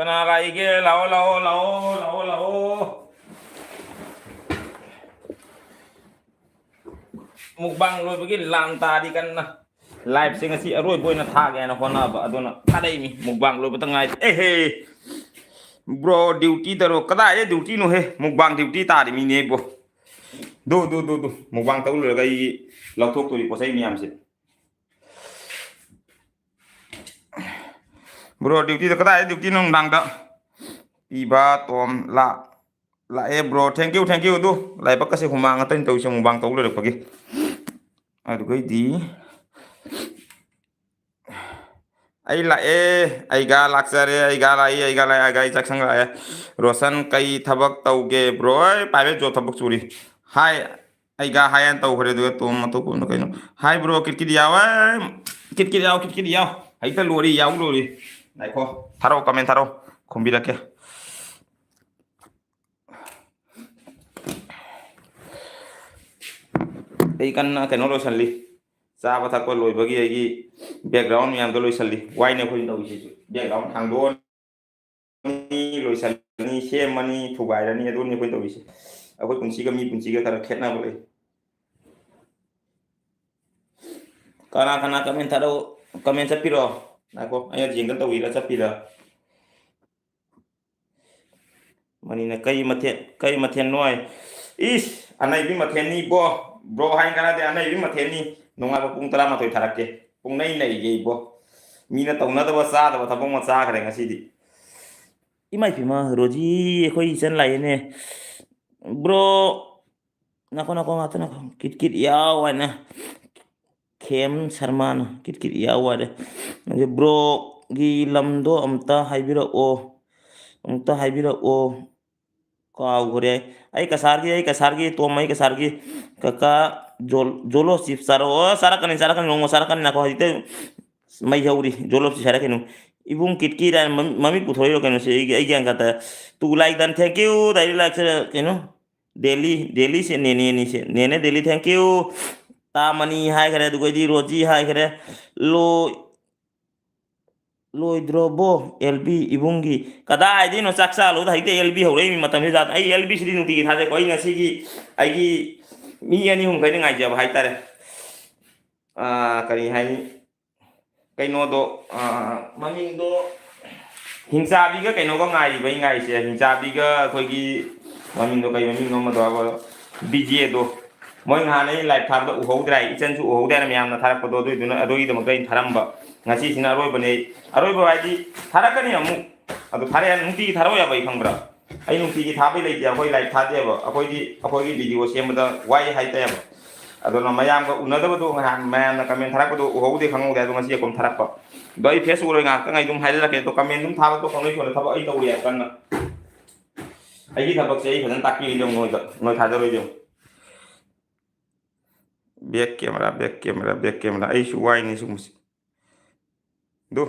Kena lagi lao. Mukbang lo begini lam tadi kan nah. Live sing si aroi boy na thage na hona ba adona kadai mi mukbang lo betangai he bro duty daro kada ye duty no he mukbang duty ta di mi ne bo do mukbang tau lo gai lauthok to ri posai mi am se bro duty da kada ye duty nong dang da iba tom la bro thank you do lai ba ka se humang atain tau se mukbang tau lo pagi adu gai di ai ga laksare ai ga jaksang la rosan kai thabak tauge bro ai pare jo thabak churi hai ai ga hayan tau khare do to ma to ko no kaino hai bro kit yaw ai ta lori nai ko tharo comment tharo khombira ke ai kan kaino lo sanli Saba thak ko loi bagi ai background yang do loi sali wai ne ko no isi background hang do ni loi sali ni she mani thubai ra ni do ni ko do isi akoi punchi ga kara khetna bole kana comment tharo comment sapiro nako aya jingal to ira sapira mani na kai mathen noi is anai bi mathen ni bro hain kana de anai bi mathen ni nonga pung tara ma thoi tharake pung nei ge bo mina tawna da sa da thabong ma cha khare ngasi di imai phima roji khoi chen lai ne bro nako ngata nako kit yaw na kem sarman kit yaw de bro gi lamdo amta haibira o kaw gore ai kasargi to mai kasargi kaka jolo sip saro sarakan nongo sarakan na ko hite mai hauri jolo si sarakan ibung kitkira mami puthoi ro kanu se ai gyang kata tu like dan thank you dai like daily se ne daily thank you ta mani hai kare du di roji hai kare lo drobo lb ibungi kada ai di no saksa lo dai te lb hore mi matam jat ai lb sidi nuti gi thade koi ngasi gi ai gi mi ani hum kai ngai jab hai tare kari hai kai no do mami do hingsa bi ga kai no ga ngai bai ngai se hingsa bi ga khoi gi mami do kai mami no ma do ba bj do moi nga nei live tham ba u ho drai ichan su u ho dai na myam na tharak ko do du na adoi do ma kai tharam ba ngasi sina aroi ba di tharakani amu adu thare nuti tharo ya bai khangra ai nuti gi thabai lai ja khoi live thade ba akoi gi video semda wai hai ta ba adu na mayam ga una da ba do han man na comment tharak do ho de khangau da do ngasi kom tharak ko doi facebook roi nga ka ngai dum hai la ke to comment dum thaba to khonoi khon thaba ai to ri kan na ai gi thabak se ai phajan takki jong noi tha da roi jong back camera ai su wai ni su du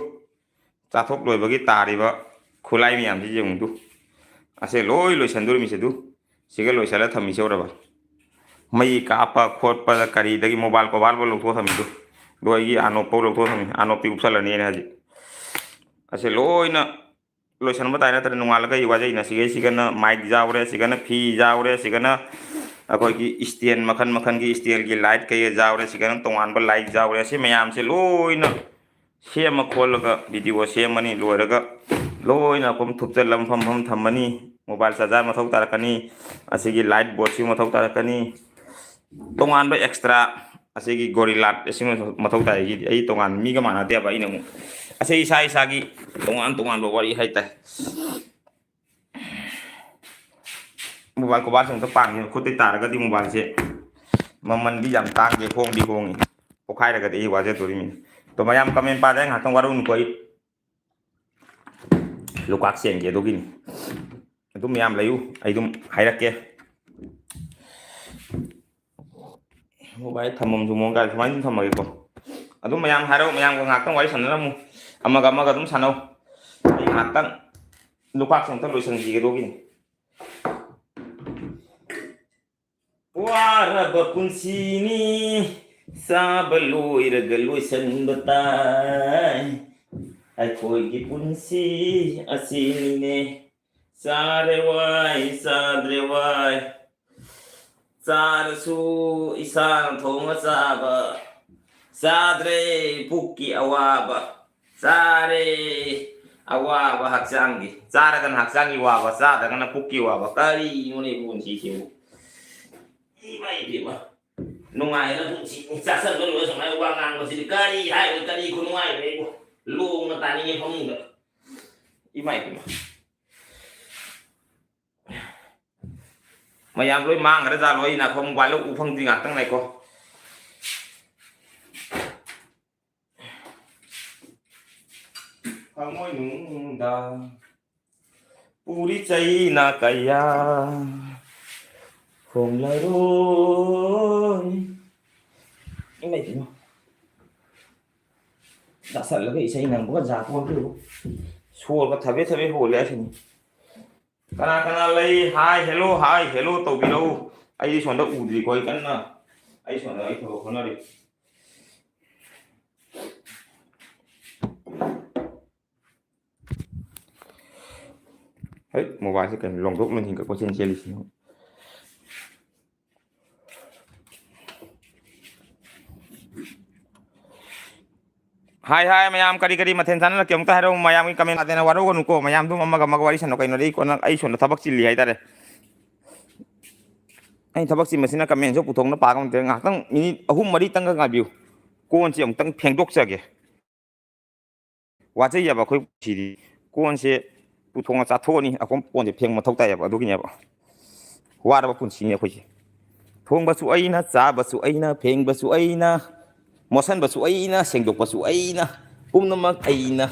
chathok loi bagi tari ba khulai mi am ji jung du ase loi sandur mi se du siga loi sala thami se ora ba mai ka pa khot pa kari dagi mobile ko bal lo tho thami du do gi ano po lo tho thami ano pi upsala ne haji ase loi na loi san ba tai na tar nungal ga iwa jai na siga na mic jawre siga na phi jawre siga na akoi gi stand makhan gi steel gi light kai jawre siga na tongan ba light jawre se mayam se loi na sema kholaga video semani loiraga loina kom thupcha lampham thamani mobile charger mathau tarakani asigi light board si mathau tarakani tongan ba extra asigi gorilla asing mathau taigi ai tongan mi ga mana te ba ina mu ase isa gi tongan lo wari haita mobile ko ba sung ta pang ni khutai taraga di mobile se maman gi jam tang ge khong di khong ko khai raga di wa je tori mi to mayam comment pa dang hatang warun ko lukak seng ge dogin dum mayam layu ai dum hairake mobile thamum jumong ga thmai dum thamage ko adum mayam haro mayam ko hatang wari sanna mu amaga dum sanau ai hatang lukak seng ta loisang ge dogin wara bakun sini Sabaloy ragaloi san batay ꯑꯩꯈꯣꯏꯒꯤ ꯄꯨꯟꯁꯤ ꯑꯁꯤꯅꯤꯅꯦ ꯆꯥꯔꯦ ꯋꯥꯏ ꯆꯥꯗ꯭ꯔꯦ ꯋꯥꯏ ꯆꯥꯔꯁꯨ ꯏꯁꯥꯅ ꯊꯣꯡꯉ ꯆꯥꯕ ꯆꯥꯗ꯭ꯔꯦ ꯄꯨꯛꯀꯤ ꯑꯋꯥꯕ ꯆꯥꯔꯦ ꯑꯋꯥꯕ ꯍꯛꯆꯥꯡꯒꯤ ꯆꯥꯔꯒꯅ ꯍꯛꯆꯥꯡꯒꯤ ꯋꯥꯕ ꯆꯥꯗ꯭ꯔꯒꯅ ꯄꯨꯛꯀꯤ ꯋꯥꯕ ꯀꯔꯤꯅꯣꯅꯦ ꯄꯨꯟꯁꯤꯁꯤꯕꯨ ꯏꯃꯥꯏ ꯏꯕꯦꯝꯃ ꯅꯨꯡꯉꯥꯏꯅ ꯄꯨꯟꯁꯤꯅꯤ ꯆꯥꯁꯟꯕ ꯂꯣꯏꯔ ꯁꯨꯃꯥꯏꯅ ꯋꯥ ꯉꯥꯡꯕꯁꯤꯗꯤ ꯀꯔꯤ ꯍꯥꯏꯕ ꯀꯔꯤ ꯈꯨꯅꯨꯡꯉꯥꯏꯕꯅꯦꯕꯨ ꯂꯣꯡꯅ ꯇꯥꯅꯤꯡꯉꯦ ꯐꯃꯨꯡꯗ ꯏꯃꯥꯏ ꯏꯕꯦꯝꯃ ꯃꯌꯥꯝ ꯂꯣꯏ ꯃꯥꯡꯈ꯭ꯔꯖꯥꯠꯂꯣ ꯑꯩ ꯅꯥꯈꯣꯡ ꯃꯣꯕꯥꯏꯜ ꯎ ꯐꯪꯗ꯭ꯔꯤ ꯉꯥꯛꯇꯪ ꯂꯩꯀꯣ ꯐꯃꯣꯏꯅꯨꯡꯗ ꯄꯨꯔꯤ ꯆꯩꯅ ꯀꯌꯥ ꯍꯣꯡꯂꯔꯣꯏ ꯏꯃꯥꯏ ꯏꯕꯦꯝꯃ ꯆꯥꯁꯜꯂꯒ ꯏꯁꯩ ꯅꯪꯕꯒ ꯖꯥꯄꯣꯟꯇꯦꯕꯨ ꯁꯣꯔꯒ ꯊꯕꯦ ꯊꯕꯦ ꯍꯣꯜꯂꯦ ꯍꯥꯏꯁꯤꯅꯤ ꯀꯅꯥ ꯀꯅꯥ ꯂꯩ ꯍꯥꯏ ꯍꯦꯜꯂꯣ ꯇꯧꯕꯤꯔꯛꯎ ꯑꯩꯗꯤ ꯁꯣꯝꯗ ꯎꯗ꯭ꯔꯤꯀꯣ ꯑꯩ ꯀꯟꯅ ꯑꯩ ꯁꯣꯝꯗ ꯑꯩ ꯊꯕꯛ ꯍꯣꯠꯅꯔꯤ ꯍꯩ ꯃꯣꯕꯥꯏꯜꯁꯦ ꯀꯩꯅꯣ ꯂꯣꯡꯊꯣꯛ ꯂꯣꯡꯖꯤꯟꯒ ꯀꯣꯏꯆꯦꯜ ꯆꯦꯜꯂꯤꯁꯤꯅ ꯍꯥꯏ ꯃꯌꯥꯝ ꯀꯔꯤ ꯃꯊꯦꯜ ꯆꯥꯅꯔꯛꯀꯦ ꯑꯃꯨꯛꯇ ꯍꯥꯏꯔꯛꯎ ꯃꯌꯥꯝꯒꯤ ꯀꯃꯦꯟ ꯇꯥꯗꯦꯅ ꯋꯥꯔꯧꯒꯅꯨꯀꯣ ꯃꯌꯥꯝꯗꯨꯝ ꯑꯃꯒ ꯋꯥꯔꯤ ꯁꯥꯟꯅꯧ ꯀꯩꯅꯣꯗꯤ ꯑꯩ ꯁꯣꯝꯗ ꯊꯕꯛ ꯆꯤꯜꯂꯤ ꯍꯥꯏꯇꯥꯔꯦ ꯑꯩꯅ ꯊꯕꯛ ꯆꯤꯟꯕꯁꯤꯅ ꯀꯃꯦꯟꯁꯨ ꯄꯨꯊꯣꯛꯅ ꯄꯥꯕ ꯉꯝꯗꯦ ꯉꯥꯏꯍꯥꯛꯇꯪ ꯃꯤꯅꯤꯠ 3-4ꯇꯪꯒ ꯉꯥꯏꯕꯤꯌꯨ ꯀꯣꯟꯁꯦ ꯑꯃꯨꯛꯇꯪ ꯐꯦꯡꯗꯣꯛꯆꯒꯦ ꯋꯥꯖꯩꯑꯕ ꯑꯩꯈꯣꯏ ꯁꯤꯗꯤ ꯀꯣꯟꯁꯦ ꯄꯨꯊꯣꯛꯅ ꯆꯥꯊꯣꯛꯑꯅꯤ ꯑꯩꯈꯣꯏ ꯀꯣꯟꯁꯦ ꯐꯦꯡꯕ ꯃꯊꯧ ꯇꯥꯏꯌꯦꯕ ꯑꯗꯨꯒꯤꯅꯦꯕ ꯋꯥꯔꯕ ꯄꯨꯟꯁꯤꯅꯤ ꯑꯩꯈꯣꯏꯁꯦ ꯊꯣꯡꯕꯁꯨ ꯑꯩꯅ ꯆꯥꯕꯁꯨ ꯑꯩꯅ ꯐꯦꯡꯕꯁꯨ ꯑꯩꯅ ꯃꯣꯠꯁꯟꯕꯁꯨ ꯑꯩꯅ ꯁꯦꯡꯗꯣꯛꯄꯁꯨ ꯑꯩꯅ ꯄꯨꯝꯅꯃꯛ ꯑꯩꯅ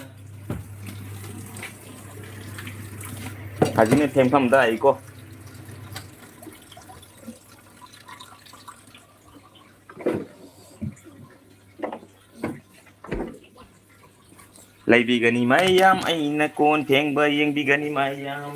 ꯍꯧꯖꯤꯛꯅ ꯐꯦꯡꯐꯝꯗ ꯑꯩꯀꯣ ꯂꯩꯕꯤꯒꯅꯤ ꯃꯌꯥꯝ ꯑꯩꯅ ꯀꯣꯟ ꯐꯦꯡꯕ ꯌꯦꯡꯕꯤꯒꯅꯤ ꯃꯌꯥꯝ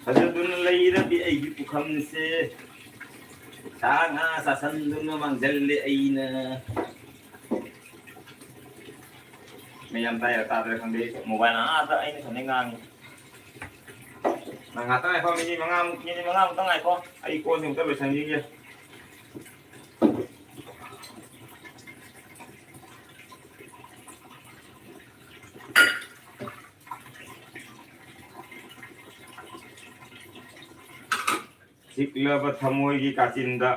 ꯐꯖꯗꯨꯅ ꯂꯩꯔꯕꯤ ꯑꯩꯒꯤ ꯄꯨꯈꯝꯁꯦ ꯁꯥ ꯉꯥ ꯆꯥꯁꯟꯗꯨꯅ ꯃꯥꯡꯖꯜꯂꯦ ꯑꯩꯅ ꯃꯌꯥꯝ ꯇꯥꯏꯔ ꯇꯥꯗ꯭ꯔꯦ ꯈꯪꯗꯦ ꯃꯣꯕꯥꯏꯜ ꯑꯥꯗ ꯑꯩꯅ ꯁꯣꯝꯗꯩ ꯉꯥꯡꯉꯤ ꯉꯥꯏꯍꯥꯛꯇꯪ ꯉꯥꯏꯈꯣ ꯃꯤꯅꯤꯠ ꯃꯉꯥꯃꯨꯛꯇꯪ ꯉꯥꯏꯈꯣ ꯑꯩ ꯀꯣꯟꯁꯦ ꯑꯃꯨꯛꯇ ꯂꯣꯏꯁꯟꯈꯤꯒꯦ ꯆꯤꯛꯂꯕ ꯊꯃꯣꯏꯒꯤ ꯀꯥꯆꯤꯟꯗ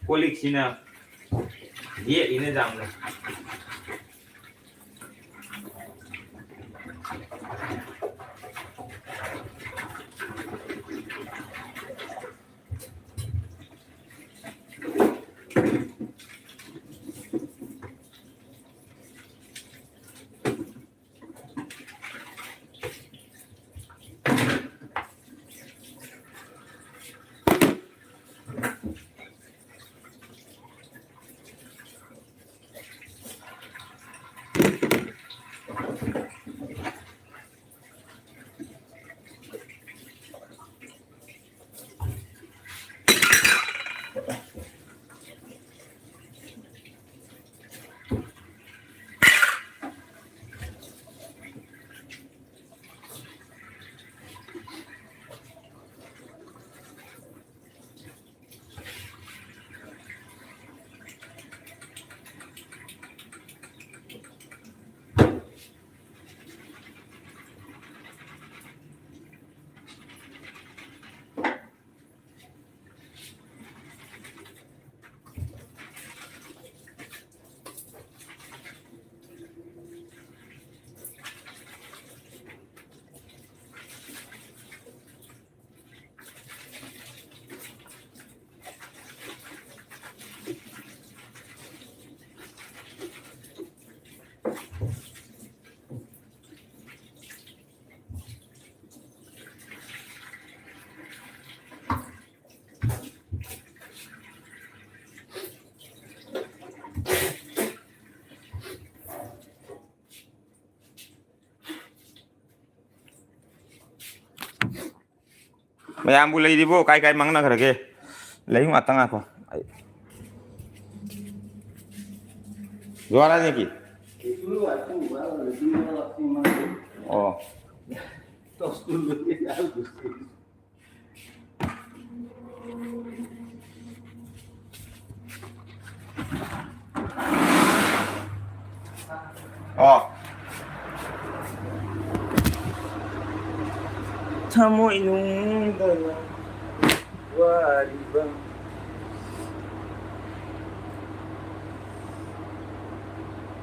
ꯀꯣꯜꯂꯤꯛꯁꯤꯅ ꯌꯦꯠꯂꯤꯅ ꯌꯥꯝꯅ ꯃꯌꯥꯝꯕꯨ ꯂꯩꯔꯤꯕꯣ ꯀꯥꯏ ꯀꯥꯏ ꯃꯥꯡꯅꯈ꯭ꯔꯒꯦ ꯂꯩ ꯉꯥꯛꯇꯪ ꯉꯥꯏꯈꯣ ꯖꯋꯥꯔꯥꯅꯤ ꯑꯣ ꯑꯣ ꯊꯃꯣꯏꯅꯨꯡꯗ ꯋꯥꯔꯤꯕ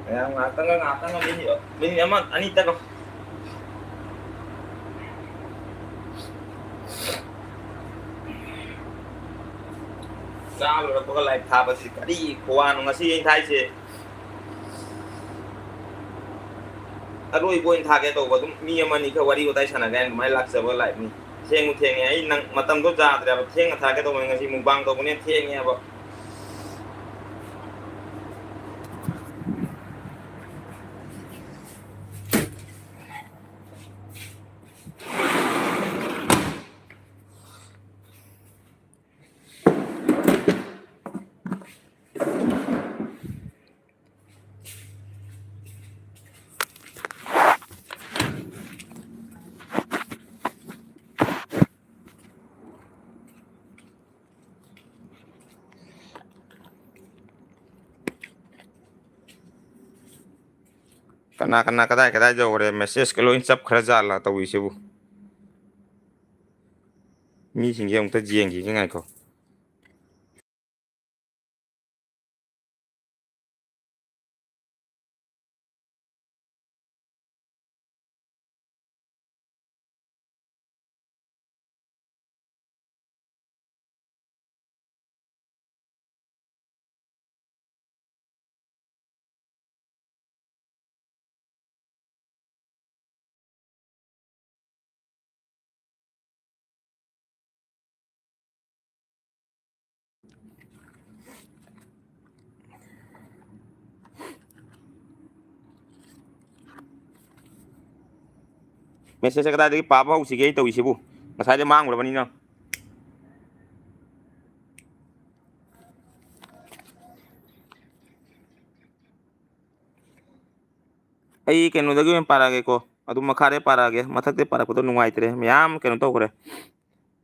ꯃꯌꯥꯝ ꯉꯥꯛꯇꯪꯒ ꯃꯤꯅꯤꯠ ꯑꯃ ꯑꯅꯤ ꯇꯒꯣ ꯆꯥ ꯂꯣꯏꯔꯛꯄꯒ ꯂꯥꯏꯚ ꯊꯥꯕꯁꯤ ꯀꯔꯤ ꯈꯨꯋꯥꯅꯣ ꯉꯁꯤ ꯑꯩꯅ ꯊꯥꯏꯁꯦ ꯑꯔꯣꯏꯕ ꯑꯣꯏꯅ ꯊꯥꯒꯦ ꯇꯧꯕ ꯑꯗꯨꯝ ꯃꯤ ꯑꯃꯅꯤ ꯈꯔ ꯋꯥꯔꯤ ꯋꯥꯇꯥꯏ ꯁꯥꯟꯅꯒꯦ ꯍꯥꯏꯅ ꯑꯗꯨꯃꯥꯏꯅ ꯂꯥꯛꯆꯕ ꯂꯥꯏꯚꯅꯤ ꯊꯦꯡꯉꯦ ꯑꯩ ꯅꯪ ꯃꯇꯝꯗꯣ ꯆꯥꯗ꯭ꯔꯦꯕ ꯊꯦꯡꯅ ꯊꯥꯒꯦ ꯇꯧꯕꯅꯤ ꯉꯁꯤ ꯃꯨꯛꯕꯥꯡ ꯇꯧꯕꯅꯦ ꯊꯦꯡꯉꯦꯕ ꯀꯅꯥ ꯀꯗꯥꯏ ꯌꯧꯈ꯭ꯔꯦ ꯃꯦꯁꯦꯁꯀ ꯂꯣꯏ ꯆꯞꯈ꯭ꯔꯖꯥꯠꯂꯥ ꯇꯧꯔꯤꯁꯤꯕꯨ ꯃꯤꯁꯤꯡꯁꯦ ꯑꯃꯨꯛꯇ ꯌꯦꯡꯈꯤꯒꯦ ꯉꯥꯏꯈꯣ ꯃꯦꯁꯦꯁꯁꯦ ꯀꯗꯥꯏꯗꯒꯤ ꯄꯥꯕ ꯍꯧꯁꯤꯒꯦ ꯑꯩ ꯇꯧꯔꯤꯁꯤꯕꯨ ꯉꯁꯥꯏꯗꯩ ꯃꯥꯡꯈ꯭ꯔꯕꯅꯤꯅ ꯑꯩ ꯀꯩꯅꯣꯗꯒꯤ ꯑꯣꯏꯅ ꯄꯥꯔꯛꯑꯒꯦꯀꯣ ꯑꯗꯨꯝ ꯃꯈꯥꯗꯩ ꯄꯥꯔꯛꯑꯒꯦ ꯃꯊꯛꯇꯩ ꯄꯥꯔꯛꯄꯗꯣ ꯅꯨꯡꯉꯥꯏꯇ꯭ꯔꯦ ꯃꯌꯥꯝ ꯀꯩꯅꯣ ꯇꯧꯈ꯭ꯔꯦ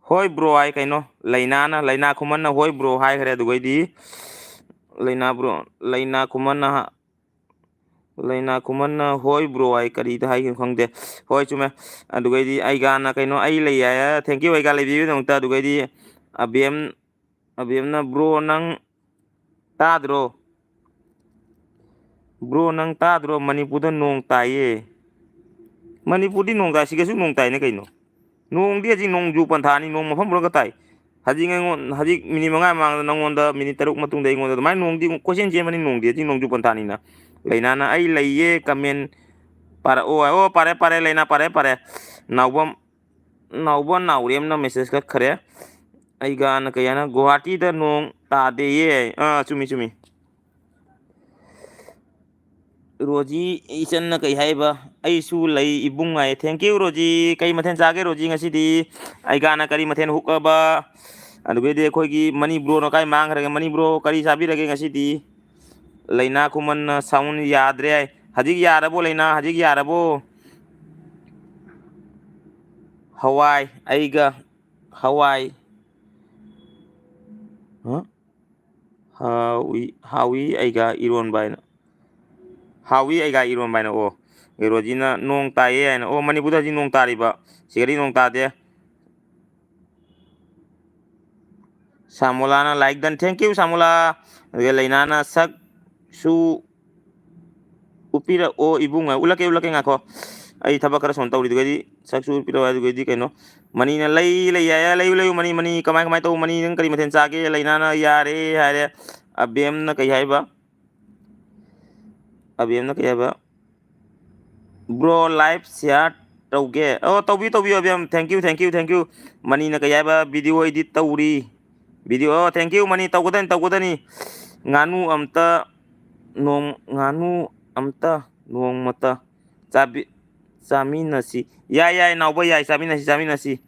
ꯍꯣꯏ ꯕ꯭ꯔꯣ ꯍꯥꯏ ꯀꯩꯅꯣ ꯂꯥꯏꯅꯥ ꯈꯨꯃꯟꯅ ꯍꯣꯏ ꯕ꯭ꯔꯣ ꯍꯥꯏꯈ꯭ꯔꯦ ꯑꯗꯨꯒꯩꯗꯤ ꯂꯥꯏꯅꯥ ꯈꯨꯃꯟꯅ ꯍꯣꯏ ꯕ꯭ꯔꯣ ꯑꯩ ꯀꯔꯤꯗ ꯍꯥꯏꯒꯅꯣ ꯈꯪꯗꯦ ꯍꯣꯏ ꯆꯨꯝꯃꯦ ꯑꯗꯨꯒꯩꯗꯤ ꯑꯩꯒꯥꯅ ꯀꯩꯅꯣ ꯑꯩ ꯂꯩ ꯍꯥꯏ ꯊꯦꯡꯀ꯭ꯌꯨ ꯑꯩꯒꯥ ꯂꯩꯕꯤꯕꯒꯤꯗꯃꯛꯇ ꯑꯗꯨꯒꯩꯗꯤ ꯑꯕꯦꯝꯅ ꯕ꯭ꯔꯣ ꯅꯪ ꯇꯥꯗ꯭ꯔꯣ ꯕ꯭ꯔꯣ ꯅꯪ ꯇꯥꯗ꯭ꯔꯣ ꯃꯅꯤꯄꯨꯔꯗ ꯅꯣꯡ ꯇꯥꯏꯌꯦ ꯃꯅꯤꯄꯨꯔꯗꯤ ꯅꯣꯡ ꯇꯥꯏ ꯁꯤꯒꯁꯨ ꯅꯣꯡ ꯇꯥꯏꯅ ꯀꯩꯅꯣ ꯅꯣꯡꯗꯤ ꯍꯧꯖꯤꯛ ꯅꯣꯡꯖꯨ ꯄꯟꯊꯥꯅꯤ ꯅꯣꯡ ꯃꯐꯝ ꯄꯨꯝꯕꯗ ꯇꯥꯏ ꯍꯧꯖꯤꯛ ꯃꯤꯅꯤꯠ 5 ꯃꯃꯥꯡꯗ ꯅꯪꯉꯣꯟꯗ ꯃꯤꯅꯤꯠ 5 ꯃꯇꯨꯡꯗ ꯑꯩꯉꯣꯟꯗ ꯑꯗꯨꯃꯥꯏꯅ ꯅꯣꯡꯗꯤ ꯀꯣꯏꯆꯦꯟ ꯆꯦꯟꯕꯅꯤ ꯅꯣꯡꯗꯤ ꯍꯧꯖꯤꯛ ꯅꯣꯡꯖꯨ ꯄꯟꯊꯥꯅꯤꯅ ꯂꯩꯅꯥꯅ ꯑꯩ ꯂꯩꯌꯦ ꯀꯃꯦꯟ ꯄꯥꯔꯛꯑꯣ ꯑꯣ ꯄꯥꯔꯦ ꯂꯩꯅꯥ ꯄꯥꯔꯦ ꯅꯥꯎꯕ ꯅꯥꯎꯔꯦꯝꯅ ꯃꯦꯁꯦꯖ ꯀꯛꯈ꯭ꯔꯦ ꯑꯩꯒꯥꯅ ꯀꯩ ꯍꯥꯏꯅ ꯒꯨꯍꯥꯇꯤꯗ ꯅꯣꯡ ꯇꯥꯗꯦꯌꯦ ꯆꯨꯝꯃꯤ ꯔꯣꯖꯤ ꯏꯆꯟꯅ ꯀꯩ ꯍꯥꯏꯕ ꯑꯩꯁꯨ ꯂꯩ ꯏꯕꯨꯡ ꯍꯥꯏ ꯊꯦꯡꯀ꯭ꯌꯨ ꯔꯣꯖꯤ ꯀꯩ ꯃꯊꯦꯜ ꯆꯥꯒꯦ ꯔꯣꯖꯤ ꯉꯁꯤꯗꯤ ꯑꯩꯒꯥꯅ ꯀꯔꯤ ꯃꯊꯦꯜ ꯍꯨꯛꯑꯕ ꯑꯗꯨꯒꯩꯗꯤ ꯑꯩꯈꯣꯏꯒꯤ ꯃꯅꯤꯕ꯭ꯔꯣꯅ ꯀꯥꯏ ꯃꯥꯡꯈ꯭ꯔꯒꯦ ꯃꯅꯤꯕ꯭ꯔꯣ ꯀꯔꯤ ꯆꯥꯕꯤꯔꯒꯦ ꯉꯁꯤꯗꯤ ꯂꯩꯅꯥ ꯈꯨꯃꯟꯅ ꯁꯥꯎꯟ ꯌꯥꯗ꯭ꯔꯦ ꯍꯥꯏ ꯍꯧꯖꯤꯛ ꯌꯥꯔꯕꯣ ꯂꯩꯅꯥ ꯍꯧꯖꯤꯛ ꯌꯥꯔꯕꯣ ꯍꯋꯥꯏ ꯑꯩꯒ ꯍꯋꯥꯏ ꯍꯥꯎꯏ ꯑꯩꯒ ꯏꯔꯣꯟꯕ ꯍꯥꯏꯅ ꯍꯥꯎꯏ ꯑꯩꯒ ꯏꯔꯣꯟꯕ ꯍꯥꯏꯅ ꯑꯣ ꯔꯣꯖꯤꯅ ꯅꯣꯡ ꯇꯥꯏꯌꯦ ꯍꯥꯏꯅ ꯑꯣ ꯃꯅꯤꯄꯨꯔꯗ ꯍꯧꯖꯤꯛ ꯅꯣꯡ ꯇꯥꯔꯤꯕ ꯁꯤꯗꯗꯤ ꯅꯣꯡ ꯇꯥꯗꯦ ꯁꯥꯃꯣꯂꯥꯅ ꯂꯥꯏꯛ ꯗꯟ ꯊꯦꯡꯀ꯭ꯌꯨ ꯁꯥꯃꯣꯂꯥ ꯑꯗꯨꯒ ꯂꯩꯅꯥꯅ ꯁꯛꯁꯨ ꯎꯠꯄꯤꯔꯛꯑꯣ ꯏꯕꯨꯡ ꯎꯠꯂꯛꯀꯦ ꯉꯥꯏꯈꯣ ꯑꯩ ꯊꯕꯛ ꯈꯔ ꯁꯣꯟ ꯇꯧꯔꯤ ꯁꯛꯁꯨ ꯎꯠꯄꯤꯔꯛꯑꯣ ꯑꯗꯨꯒꯩꯗꯤ ꯀꯩꯅꯣ ꯃꯅꯤꯅ ꯂꯩ ꯍꯥꯏ ꯂꯩꯌꯨ ꯃꯅꯤ ꯀꯃꯥꯏ ꯇꯧ ꯃꯅꯤ ꯅꯪ ꯀꯔꯤ ꯃꯊꯦꯜ ꯆꯥꯒꯦ ꯂꯩꯅꯥꯅ ꯌꯥꯔꯦ ꯍꯥꯏꯔꯦ ꯑꯕꯦꯝꯅ ꯀꯩ ꯍꯥꯏꯕ ꯕ꯭ꯔꯣ ꯂꯥꯏꯐ ꯁꯤꯌꯥꯔ ꯇꯧꯒꯦ ꯇꯧꯕꯤꯌꯨ ꯑꯕꯦꯝ ꯊꯦꯡꯀ꯭ꯌꯨ ꯃꯅꯤꯅ ꯀꯩ ꯍꯥꯏꯕ ꯚꯤꯗꯤꯑꯣ ꯏꯗꯤꯠ ꯇꯧꯔꯤ ꯚꯤꯗꯤꯑꯣ ꯊꯦꯡꯀ꯭ꯌꯨ ꯃꯅꯤ ꯇꯧꯒꯗꯅꯤ ꯉꯥꯅꯨ ꯑꯝꯇ ꯅꯣꯡꯃꯇ ꯆꯥꯃꯤꯟꯅꯁꯤ ꯌꯥꯏ ꯅꯥꯎꯕ ꯌꯥꯏ ꯆꯥꯃꯤꯟꯅꯁꯤ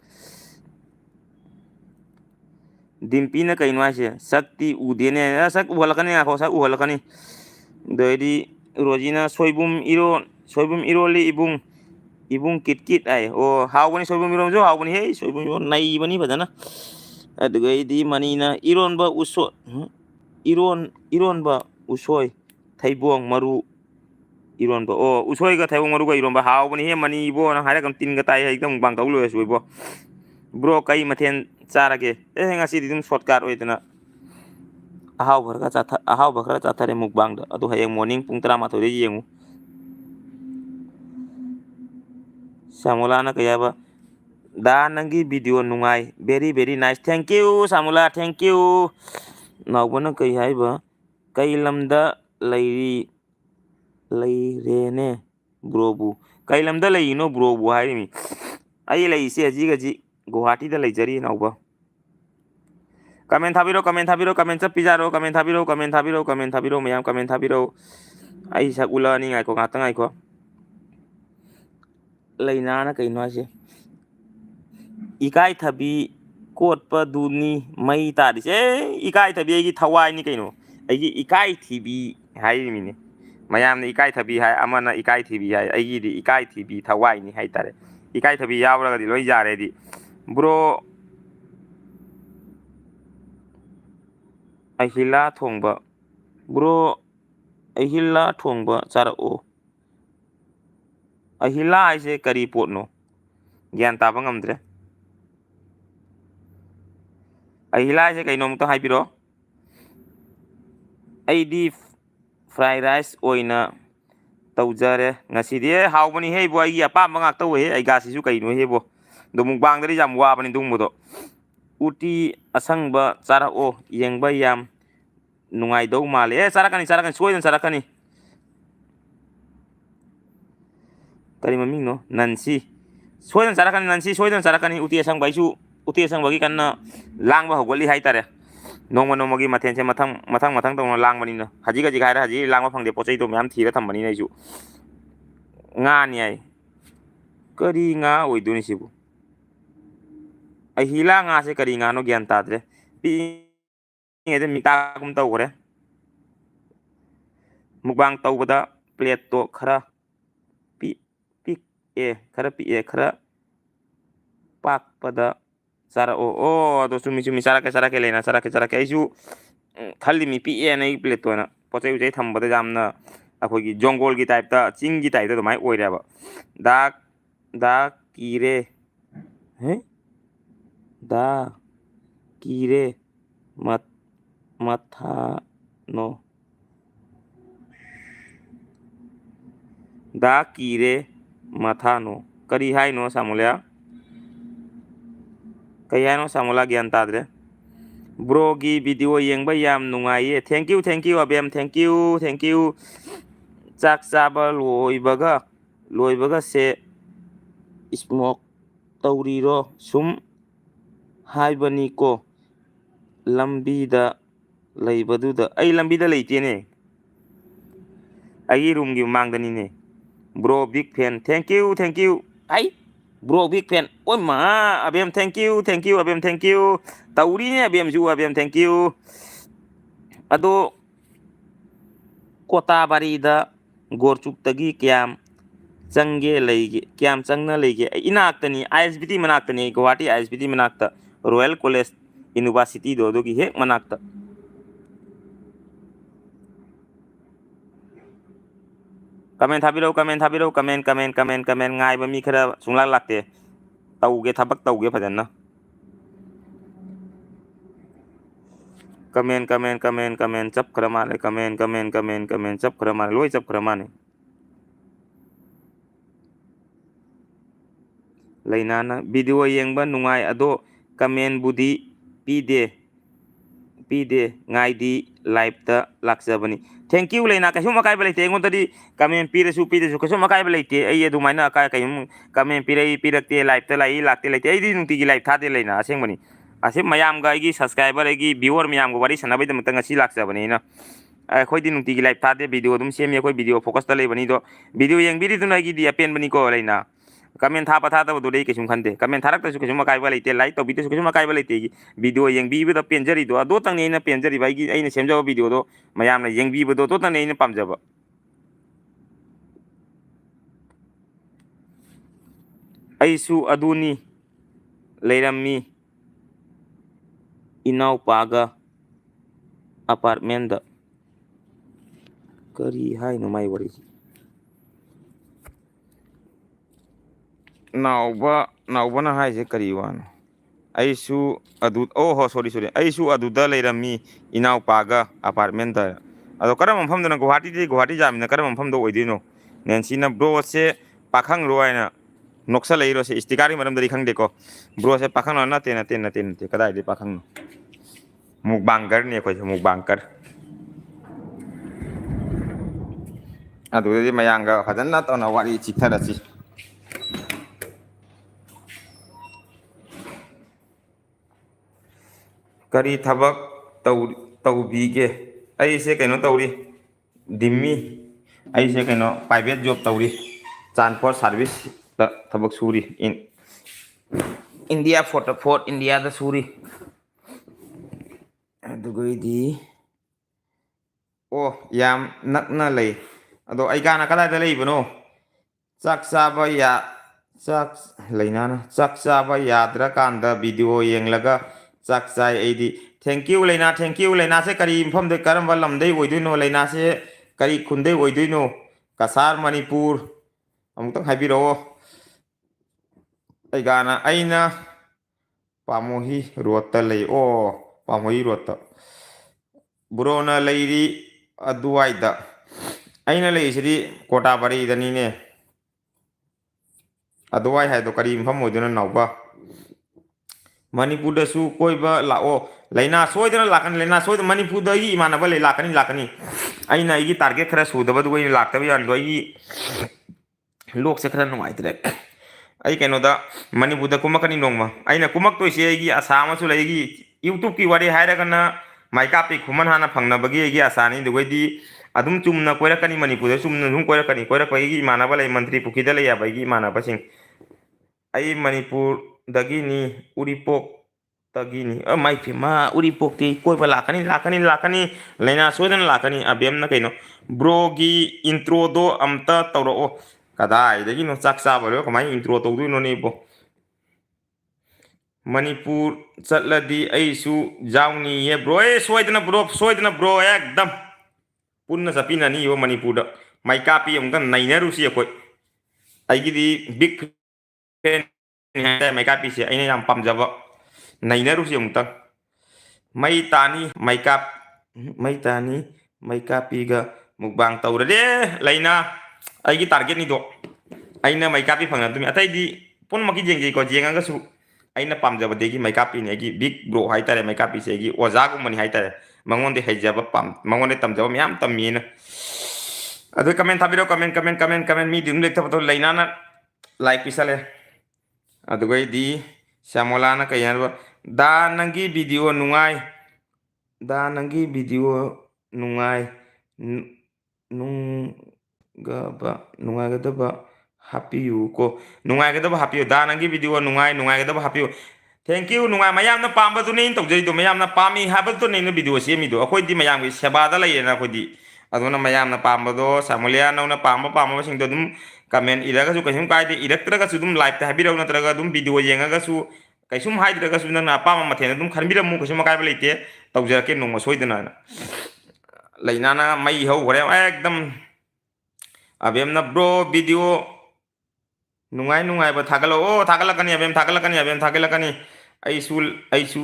ꯗꯤꯝꯄꯤꯅ ꯀꯩꯅꯣ ꯍꯥꯏꯁꯦ ꯁꯛꯇꯤ ꯎꯗꯦꯅꯦ ꯁꯛ ꯎꯍꯜꯂꯛꯀꯅꯤ ꯉꯥꯏꯈꯣ ꯁꯛ ꯎꯍꯜꯂꯛꯀꯅꯤ ꯑꯗꯩꯗꯤ ꯔꯣꯖꯤꯅ ꯁꯣꯏꯕꯨꯝ ꯏꯔꯣꯜꯂꯤ ꯏꯕꯨꯡ ꯀꯤꯠ ꯀꯤꯠ ꯍꯥꯏ ꯑꯣ ꯍꯥꯎꯕꯅꯤ ꯁꯣꯏꯕꯨꯝ ꯏꯔꯣꯟꯕꯁꯨ ꯍꯥꯎꯕꯅꯤ ꯍꯦ ꯁꯣꯏꯕꯨꯝ ꯏꯔꯣꯟ ꯅꯩꯕꯅꯤ ꯐꯖꯅ ꯑꯗꯨꯒꯩꯗꯤ ꯃꯅꯤꯅ ꯏꯔꯣꯟꯕ ꯏꯔꯣꯟꯕ ꯎꯁꯣꯏ ꯊꯩꯕꯣꯡ ꯃꯔꯨ ꯏꯔꯣꯟꯕ ꯑꯣ ꯎꯁꯣꯏꯒ ꯊꯩꯕꯣꯡ ꯃꯔꯨꯒ ꯏꯔꯣꯟꯕ ꯍꯥꯎꯕꯅꯤ ꯍꯦ ꯃꯅꯤ ꯏꯕꯣ ꯅꯪ ꯍꯥꯏꯔꯛꯀꯅꯨ ꯇꯤꯟꯒ ꯇꯥꯏ ꯍꯦꯛꯇ ꯃꯨꯛꯕꯥꯡ ꯇꯧ ꯂꯣꯏꯔꯁꯨ ꯏꯕꯣ ꯕ꯭ꯔꯣ ꯀꯩ ꯃꯊꯦꯜ ꯆꯥꯔꯒꯦ ꯉꯁꯤꯗꯤ ꯑꯗꯨꯝ ꯁꯣꯔꯠꯀꯥꯠ ꯑꯣꯏꯗꯅ ꯑꯍꯥꯎꯕ ꯈꯔ ꯆꯥꯊꯔꯦ ꯃꯨꯛꯕꯥꯡꯗ ꯑꯗꯣ ꯍꯌꯦꯡ ꯃꯣꯔꯅꯤꯡ ꯄꯨꯡ 12ꯗ ꯌꯦꯡꯉꯨ ꯁꯥꯃꯣꯂꯥꯅ ꯀꯩ ꯍꯥꯏꯕ ꯗꯥ ꯅꯪꯒꯤ ꯚꯤꯗꯤꯑꯣ ꯅꯨꯡꯉꯥꯏ ꯚꯦꯔꯤ ꯚꯦꯔꯤ ꯅꯥꯏꯁ ꯊꯦꯡꯀ꯭ꯌꯨ ꯁꯥꯃꯣꯂꯥ ꯊꯦꯡꯀ꯭ꯌꯨ ꯅꯥꯎꯕꯅ ꯀꯩ ꯍꯥꯏꯕ ꯀꯩ ꯂꯝꯗ ꯂꯩꯔꯦꯅꯦ ꯕ꯭ꯔꯣꯕꯨ ꯀꯩ ꯂꯝꯗ ꯂꯩꯔꯤꯅꯣ ꯕ꯭ꯔꯣꯕꯨ ꯍꯥꯏꯔꯤꯃꯤ ꯑꯩ ꯂꯩꯔꯤꯁꯦ ꯍꯧꯖꯤꯛ ꯒꯨꯋꯥꯍꯥꯇꯤꯗ ꯂꯩꯖꯔꯤ ꯅꯥꯎꯕ ꯀꯃꯦꯟ ꯊꯥꯕꯤꯔꯣ ꯀꯃꯦꯟ ꯆꯠꯄꯤꯖꯥꯔꯣ ꯀꯃꯦꯟ ꯊꯥꯕꯤꯔꯣ ꯃꯌꯥꯝ ꯀꯃꯦꯟ ꯊꯥꯕꯤꯔꯛꯎ ꯑꯩ ꯁꯛ ꯎꯠꯂꯛꯑꯅꯤ ꯉꯥꯏꯈꯣ ꯉꯥꯛꯇꯪ ꯉꯥꯏꯈꯣ ꯂꯩꯅꯥꯅ ꯀꯩꯅꯣ ꯍꯥꯏꯁꯦ ꯏꯀꯥꯏꯊꯕꯤ ꯀꯣꯠꯄꯗꯨꯅꯤ ꯃꯩ ꯇꯥꯔꯤꯁꯦ ꯏꯀꯥꯏꯊꯕꯤ ꯑꯩꯒꯤ ꯊꯋꯥꯏꯅꯤ ꯀꯩꯅꯣ ꯑꯩꯒꯤ ꯏꯀꯥꯏꯊꯤꯕꯤ ꯍꯥꯏꯔꯤꯃꯤꯅꯦ ꯃꯌꯥꯝꯅ ꯏꯀꯥꯏꯊꯕꯤ ꯍꯥꯏ ꯑꯃꯅ ꯏꯀꯥꯏꯊꯤꯕꯤ ꯍꯥꯏ ꯑꯩꯒꯤꯗꯤ ꯏꯀꯥꯏꯊꯤꯕꯤ ꯊꯋꯥꯏꯅꯤ ꯍꯥꯏꯇꯥꯔꯦ ꯏꯀꯥꯏꯊꯕꯤ ꯌꯥꯎꯔꯒꯗꯤ ꯂꯣꯏ ꯌꯥꯔꯦꯗꯤ ꯕ꯭ꯔꯣ ꯑꯍꯤꯂꯥ ꯊꯣꯡꯕ ꯕ꯭ꯔꯣ ꯑꯍꯤꯜꯂꯥ ꯊꯣꯡꯕ ꯆꯥꯔꯛꯑꯣ ꯑꯍꯤꯂꯥ ꯍꯥꯏꯁꯦ ꯀꯔꯤ ꯄꯣꯠꯅꯣ ꯒ꯭ꯌꯥꯟ ꯇꯥꯕ ꯉꯝꯗ꯭ꯔꯦ ꯑꯍꯤꯂꯥ ꯍꯥꯏꯁꯦ ꯀꯩꯅꯣ ꯑꯃꯨꯛꯇ ꯍꯥꯏꯕꯤꯔꯛꯑꯣ ꯑꯩꯗꯤ ꯐ꯭ꯔꯥꯏ ꯔꯥꯏꯁ ꯑꯣꯏꯅ ꯇꯧꯖꯔꯦ ꯉꯁꯤꯗꯤ ꯍꯥꯎꯕꯅꯤ ꯏꯕꯣ ꯑꯩꯒꯤ ꯑꯄꯥꯝꯕ ꯉꯥꯛꯇ ꯑꯣꯏꯍꯦ ꯑꯩꯒꯥꯁꯤꯁꯨ ꯀꯩꯅꯣ ꯍꯦꯕꯣ ꯑꯗꯣ ꯃꯨꯛꯕꯥꯡꯗꯗꯤ ꯌꯥꯝ ꯋꯥꯕꯅꯤ ꯑꯗꯨꯒꯨꯝꯕꯗꯣ ꯎꯇꯤ ꯑꯁꯪꯕ ꯆꯥꯔꯛꯑꯣ ꯌꯦꯡꯕ ꯌꯥꯝ ꯅꯨꯡꯉꯥꯏꯗꯧ ꯃꯥꯜꯂꯦ ꯆꯥꯔꯛꯀꯅꯤ ꯁꯣꯏꯗꯅ ꯆꯥꯔꯛꯀꯅꯤ ꯀꯔꯤ ꯃꯃꯤꯡꯅꯣ ꯅꯟꯁꯤ ꯁꯣꯏꯗꯅ ꯆꯥꯔꯛꯀꯅꯤ ꯎꯇꯤ ꯑꯁꯪꯕ ꯑꯩꯁꯨ ꯎꯇꯤ ꯑꯁꯪꯕꯒꯤ ꯀꯟꯅ ꯂꯥꯡꯕ ꯍꯧꯒꯠꯂꯤ ꯍꯥꯏꯇꯥꯔꯦ ꯅꯣꯡꯃꯒꯤ ꯃꯊꯦꯜꯁꯦ ꯃꯊꯪ ꯇꯧꯅ ꯂꯥꯡꯕꯅꯤꯅ ꯍꯧꯖꯤꯛ ꯍꯥꯏꯔꯦ ꯍꯧꯖꯤꯛ ꯂꯥꯡꯕ ꯐꯪꯗꯦ ꯄꯣꯠ ꯆꯩꯗꯣ ꯃꯌꯥꯝ ꯊꯤꯔ ꯊꯝꯕꯅꯤꯅ ꯑꯩꯁꯨ ꯉꯥꯅꯤ ꯍꯥꯏ ꯀꯔꯤ ꯉꯥ ꯑꯣꯏꯗꯣꯏꯅꯤ ꯁꯤꯕꯨ ꯑꯍꯤꯂꯥ ꯉꯥꯁꯦ ꯀꯔꯤ ꯉꯥꯅꯣ ꯒ꯭ꯌꯥꯟ ꯇꯥꯗ꯭ꯔꯦ ꯄꯤꯛꯏꯉꯩꯗ ꯃꯤꯇꯥꯒꯨꯝ ꯇꯧꯈ꯭ꯔꯦ ꯃꯨꯛꯕꯥꯡ ꯇꯧꯕꯗ ꯄ꯭ꯂꯦꯠꯇꯣ ꯈꯔ ꯄꯤꯛꯑꯦ ꯈꯔ ꯄꯥꯛꯄꯗ ꯆꯥꯔꯛꯑꯣ ꯑꯣ ꯑꯗꯣ ꯆꯨꯝꯃꯤ ꯆꯥꯔꯛꯀꯦ ꯂꯩꯅ ꯆꯥꯔꯛꯀꯦ ꯑꯩꯁꯨ ꯈꯜꯂꯤꯃꯤ ꯄꯤꯛꯑꯦꯅ ꯑꯩ ꯄ꯭ꯂꯦꯠꯇꯣ ꯑꯣꯏꯅ ꯄꯣꯠ ꯆꯩ ꯊꯝꯕꯗ ꯌꯥꯝꯅ ꯑꯩꯈꯣꯏꯒꯤ ꯖꯣꯡꯒꯣꯜꯒꯤ ꯇꯥꯏꯞꯇ ꯆꯤꯡꯒꯤ ꯇꯥꯏꯞꯇ ꯑꯗꯨꯃꯥꯏꯅ ꯑꯣꯏꯔꯦꯕ ꯗꯥ ꯀꯤꯔꯦ ꯗꯥ ꯀꯤꯔꯦ ꯃꯊꯥꯅꯣ ꯗꯥ ꯀꯤꯔꯦ ꯃꯊꯥꯅꯣ ꯀꯔꯤ ꯍꯥꯏꯅꯣ ꯁꯥꯃꯨꯂꯌꯥ ꯀꯩ ꯍꯥꯏꯅꯣ ꯁꯥꯃꯣꯂꯥ ꯒ꯭ꯌꯥꯟ ꯇꯥꯗ꯭ꯔꯦ ꯕ꯭ꯔꯣꯒꯤ ꯚꯤꯗꯤꯑꯣ ꯌꯦꯡꯕ ꯌꯥꯝ ꯅꯨꯡꯉꯥꯏꯌꯦ ꯊꯦꯡꯀ꯭ꯌꯨ ꯑꯕꯦꯝ ꯊꯦꯡꯀ꯭ꯌꯨ ꯆꯥꯛ ꯆꯥꯕ ꯂꯣꯏꯕꯒ ꯁꯦ ꯏꯁꯃꯣꯛ ꯇꯧꯔꯤꯔꯣ ꯁꯨꯝ ꯍꯥꯏꯕꯅꯤꯀꯣ ꯂꯝꯕꯤꯗ ꯂꯩꯕꯗꯨꯗ ꯑꯩ ꯂꯝꯕꯤꯗ ꯂꯩꯇꯦꯅꯦ ꯑꯩꯒꯤ ꯔꯨꯝꯒꯤ ꯃꯃꯥꯡꯗꯅꯤꯅꯦ ꯕ꯭ꯔꯣ ꯕꯤꯛ ꯐꯦꯟ ꯊꯦꯡꯀ꯭ꯌꯨ ꯑꯩ ꯕ꯭ꯔꯣ ꯕꯤꯛ ꯐꯦꯟ ꯑꯣꯏꯃꯥ ꯑꯕꯦꯝ ꯊꯦꯡꯀ꯭ꯌꯨ ꯑꯕꯦꯝ ꯊꯦꯡꯀ꯭ꯌꯨ ꯇꯧꯔꯤꯅꯦ ꯑꯕꯦꯝꯁꯨ ꯑꯕꯦꯝ ꯊꯦꯡꯀ꯭ꯌꯨ ꯑꯗꯣ ꯀꯣꯇꯥꯕꯥꯔꯤꯗ ꯒꯣꯔꯆꯨꯛꯇꯒꯤ ꯀꯌꯥꯝ ꯆꯪꯅ ꯂꯩꯒꯦ ꯑꯩ ꯏꯅꯥꯛꯇꯅꯤ ꯑꯥꯏ ꯑꯦꯁ ꯕꯤ ꯇꯤ ꯃꯅꯥꯛꯇꯅꯤ ꯒꯨꯋꯥꯍꯥꯇꯤ ꯑꯥꯏ ꯑꯦꯁ ꯕꯤ ꯇꯤ ꯃꯅꯥꯛꯇ ꯔꯣꯌꯦꯜ ꯀꯣꯂꯦꯖ ꯌꯨꯅꯤꯚꯔꯁꯤꯇꯤꯗꯣ ꯑꯗꯨꯒꯤ ꯍꯦꯛ ꯃꯅꯥꯛꯇ ꯀꯃꯦꯟ ꯊꯥꯕꯤꯔꯛꯎ ꯀꯃꯦꯟ ꯉꯥꯏꯕ ꯃꯤ ꯈꯔ ꯁꯨꯡꯂꯥꯛ ꯂꯥꯛꯇꯦ ꯊꯕꯛ ꯇꯧꯒꯦ ꯐꯖꯅ ꯀꯃꯦꯟ ꯆꯞꯈ꯭ꯔ ꯃꯥꯜꯂꯦ ꯀꯃꯦꯟ ꯆꯞꯈ꯭ꯔ ꯃꯥꯜꯂꯦ ꯂꯣꯏ ꯆꯞꯈ꯭ꯔ ꯃꯥꯜꯂꯦ ꯂꯩꯅꯥꯅ ꯚꯤꯗꯤꯑꯣ ꯌꯦꯡꯕ ꯅꯨꯡꯉꯥꯏ ꯑꯗꯣ ꯀꯃꯦꯟꯕꯨꯗꯤ ꯄꯤꯗꯦ ꯉꯥꯏꯗꯤ ꯂꯥꯏꯞꯇ ꯂꯥꯛꯆꯕꯅꯤ ꯊꯦꯡꯀ꯭ꯌꯨ ꯂꯩꯅꯥ ꯀꯩꯁꯨꯝ ꯑꯀꯥꯏꯕ ꯂꯩꯇꯦ ꯑꯩꯉꯣꯟꯗꯗꯤ ꯀꯃꯦꯟ ꯄꯤꯔꯁꯨ ꯀꯩꯁꯨꯝ ꯑꯀꯥꯏꯕ ꯂꯩꯇꯦ ꯑꯩ ꯑꯗꯨꯃꯥꯏꯅ ꯀꯩꯝ ꯀꯃꯦꯟ ꯄꯤꯔꯛꯇꯦ ꯂꯥꯏꯞꯇ ꯂꯥꯛꯏ ꯂꯩꯇꯦ ꯑꯩꯗꯤ ꯅꯨꯡꯇꯤꯒꯤ ꯂꯥꯏꯞ ꯊꯥꯗꯦ ꯂꯩꯅꯥ ꯑꯁꯦꯡꯕꯅꯤ ꯃꯌꯥꯝꯒ ꯑꯩꯒꯤ ꯁꯕꯁꯀ꯭राꯏꯕꯔ ꯑꯩꯒꯤ ꯚꯤꯌꯣꯔ ꯃꯌꯥꯝꯒ ꯋꯥꯔꯤ ꯁꯥꯟꯅꯕꯒꯤꯗꯃꯛꯇ ꯉꯁꯤ ꯂꯥꯛꯆꯕꯅꯤ ꯑꯩꯅ ꯑꯩꯈꯣꯏꯗꯤ ꯅꯨꯡꯇꯤꯒꯤ ꯂꯥꯏꯞ ꯊꯥꯗꯦ ꯚꯤꯗꯤꯑꯣ ꯑꯗꯨꯝ ꯁꯦꯝꯃꯤ ꯑꯩꯈꯣꯏ ꯚꯤꯗꯤꯑꯣ ꯐꯣꯀꯁꯇ ꯂꯩꯕꯅꯤ ꯑꯗꯣ ꯚꯤꯗꯤꯑꯣ ꯌꯦꯡꯕꯤꯔꯤꯗꯨꯅ ꯑꯩꯒꯤꯗꯤ ꯑꯄꯦꯟꯕꯅꯤꯀꯣ ꯂꯩꯅꯥ कमेंट था पता तब दे कैसुम खनते कमेंट थारक्तसु कैसुम अकायबा लेते लाइक तौबीतसु कैसुम अकायबा लेते वीडियो येंबीबदा पेंजरीदो अदो तंगने अइना पेंजरीबा अइना सेमजबा वीडियोदो मयामना येंबीबदो तो तंगने अइना पामजबा अइसु अदुनी लेरम्मी इनाउ पागा अपार्टमेंट करी हाइनो माई वरी नाउबना हाइसे करी वानो अइसु अदु ओ हो सॉरी सॉरी अइसु अदुदा लेरम्मी इनाउ पागा अपार्टमेंट अदो करम मफमदना गुवाहाटी जामिना करम मफमदो ओइदिनो नेंसीना ब्रो से पाखंग रोयना नोक्सा लेरो से इस्तिकारी मरमदरी खंगदेको ब्रो से पाखंग नते कदाइदे पाखंग मुकबांगर ने कोइ मुकबांकर अदुदे मयांगा फजन्ना तोना वारी चिथरसी करी थबक तौबीगे अइसे कइनो तौरी दिम्मी अइसे कइनो प्राइवेट जॉब तौरी ट्रांसपोर्ट सर्विस थबक सूरी इन इंडिया फोर्ट इंडिया दा सूरी अदुगैदी ओ याम नकना लई अदो अइगाना कदाइदा लेइबनो चाक चाबा या चाक लेनाना चाक चाबा याद्रकांदा वीडियो येंगलगा चाक चाय एदी थैंक यू लेना से करी मफमदे करमबा लमदै ओइदुइनो लेना से करी खुंदै ओइदुइनो कसार मणिपुर अमुतंग हाइबिरो अइगाना अइना पामोही रोडता लई ओ पामोही रोडता बुरोना लेरी अदुवाइदा अइना लेइसिदी कोटाबारीदनीने अदुवाइ हाइदो करी मफम ओइदुना नाउबा मणिपुर दसु कोइबा लाओ लेना सोइदना लाकन लेना सोइद मणिपुर दगी इमानबा ले लाकनी अइना इगी टारगेट खरा सुदबा दुगै लाक्तबा यान दोई लोक से खरा नुंगाइतरे अइ केनोदा मणिपुर दा कुमकनी नोंगमा अइना कुमक तोइसे इगी आशा अमसु लेगी यूट्यूब की वारी हाइरगना माइकापी खुमन हाना फंगनबगी इगी आशानी दुगैदी अदुम चुमना कोइरकनी मणिपुर दा चुमना दुम कोइरकनी इमानबा ले मंत्री पुखिदा ले याबगी इमानबसिंग अइ मणिपुर दगिनी उरीपोक तगिनी माई फेमा उरीपोकती कोइबा लाकनी लेना सोदन लाकनी अबेमना कइनो ब्रोगी इंट्रोदो अमता तौरओ कदाइदगिनो चाक चाबलो कमाई इंट्रो तौदुइनो नेबो मणिपुर चटलदी अइसु जाउनी ये ब्रो ए सोइदना ब्रो एकदम पुन्ना चपिनानी यो मणिपुर दा माइकापी अमका नैनरुसी अकोइ अइगिदी बिग फैन माइकापी से अइना याम पामजबा नैनरुसी अमुतंग मई तानी माइकापीगा मुकबांग तौरदे लेना अइगी target निदो अइना माइकापी फंगनदुमी अतैदी पुनमकी जेंगजेको जेंगागसु अइना पामजबदेगी माइकापी Negi big bro हाइतारे माइकापी सेगी ओजागुमनी हाइतारे मंगोंदे हैजबा palm मंगोंदे तमजबा ma'am Tamina अदु कमेंट थाबिरो कमेंट मी दिम लेथबतो लेनाना लाइक पिसले अदुगैदी श्यामोलाना कयनबा दा नंगी वीडियो नुंगाई नुंगागदबा हापियु को नुंगागदबा हापियु दा नंगी video नुंगागदबा हापियु thank you नुंगाई मयामना पामबदुने तौजरिदो मयामना Pami हाबदुने video सेमिदो अखोइदी मयामगी सेबादा लैयेना अखोइदी अदुना मयामना पामबदो सामुलिया नौना पामबसिंगदो दुम कमेंट इरगसु कैसुम कायदे इरक्तरगसु दुम लाइव ता हाबिरौ नत्रगा दुम वीडियो येंगगसु कैसुम हाइद्रगसु नंना अपामा मथेना दुम खनबिरमु कैसुम कायबा लेते तौजरके नोंमा सोइदना लेनाना मई हौगरे एकदम अबेमना ब्रो वीडियो नुंगाई थागलो ओ थागलकनी अबेम अइसु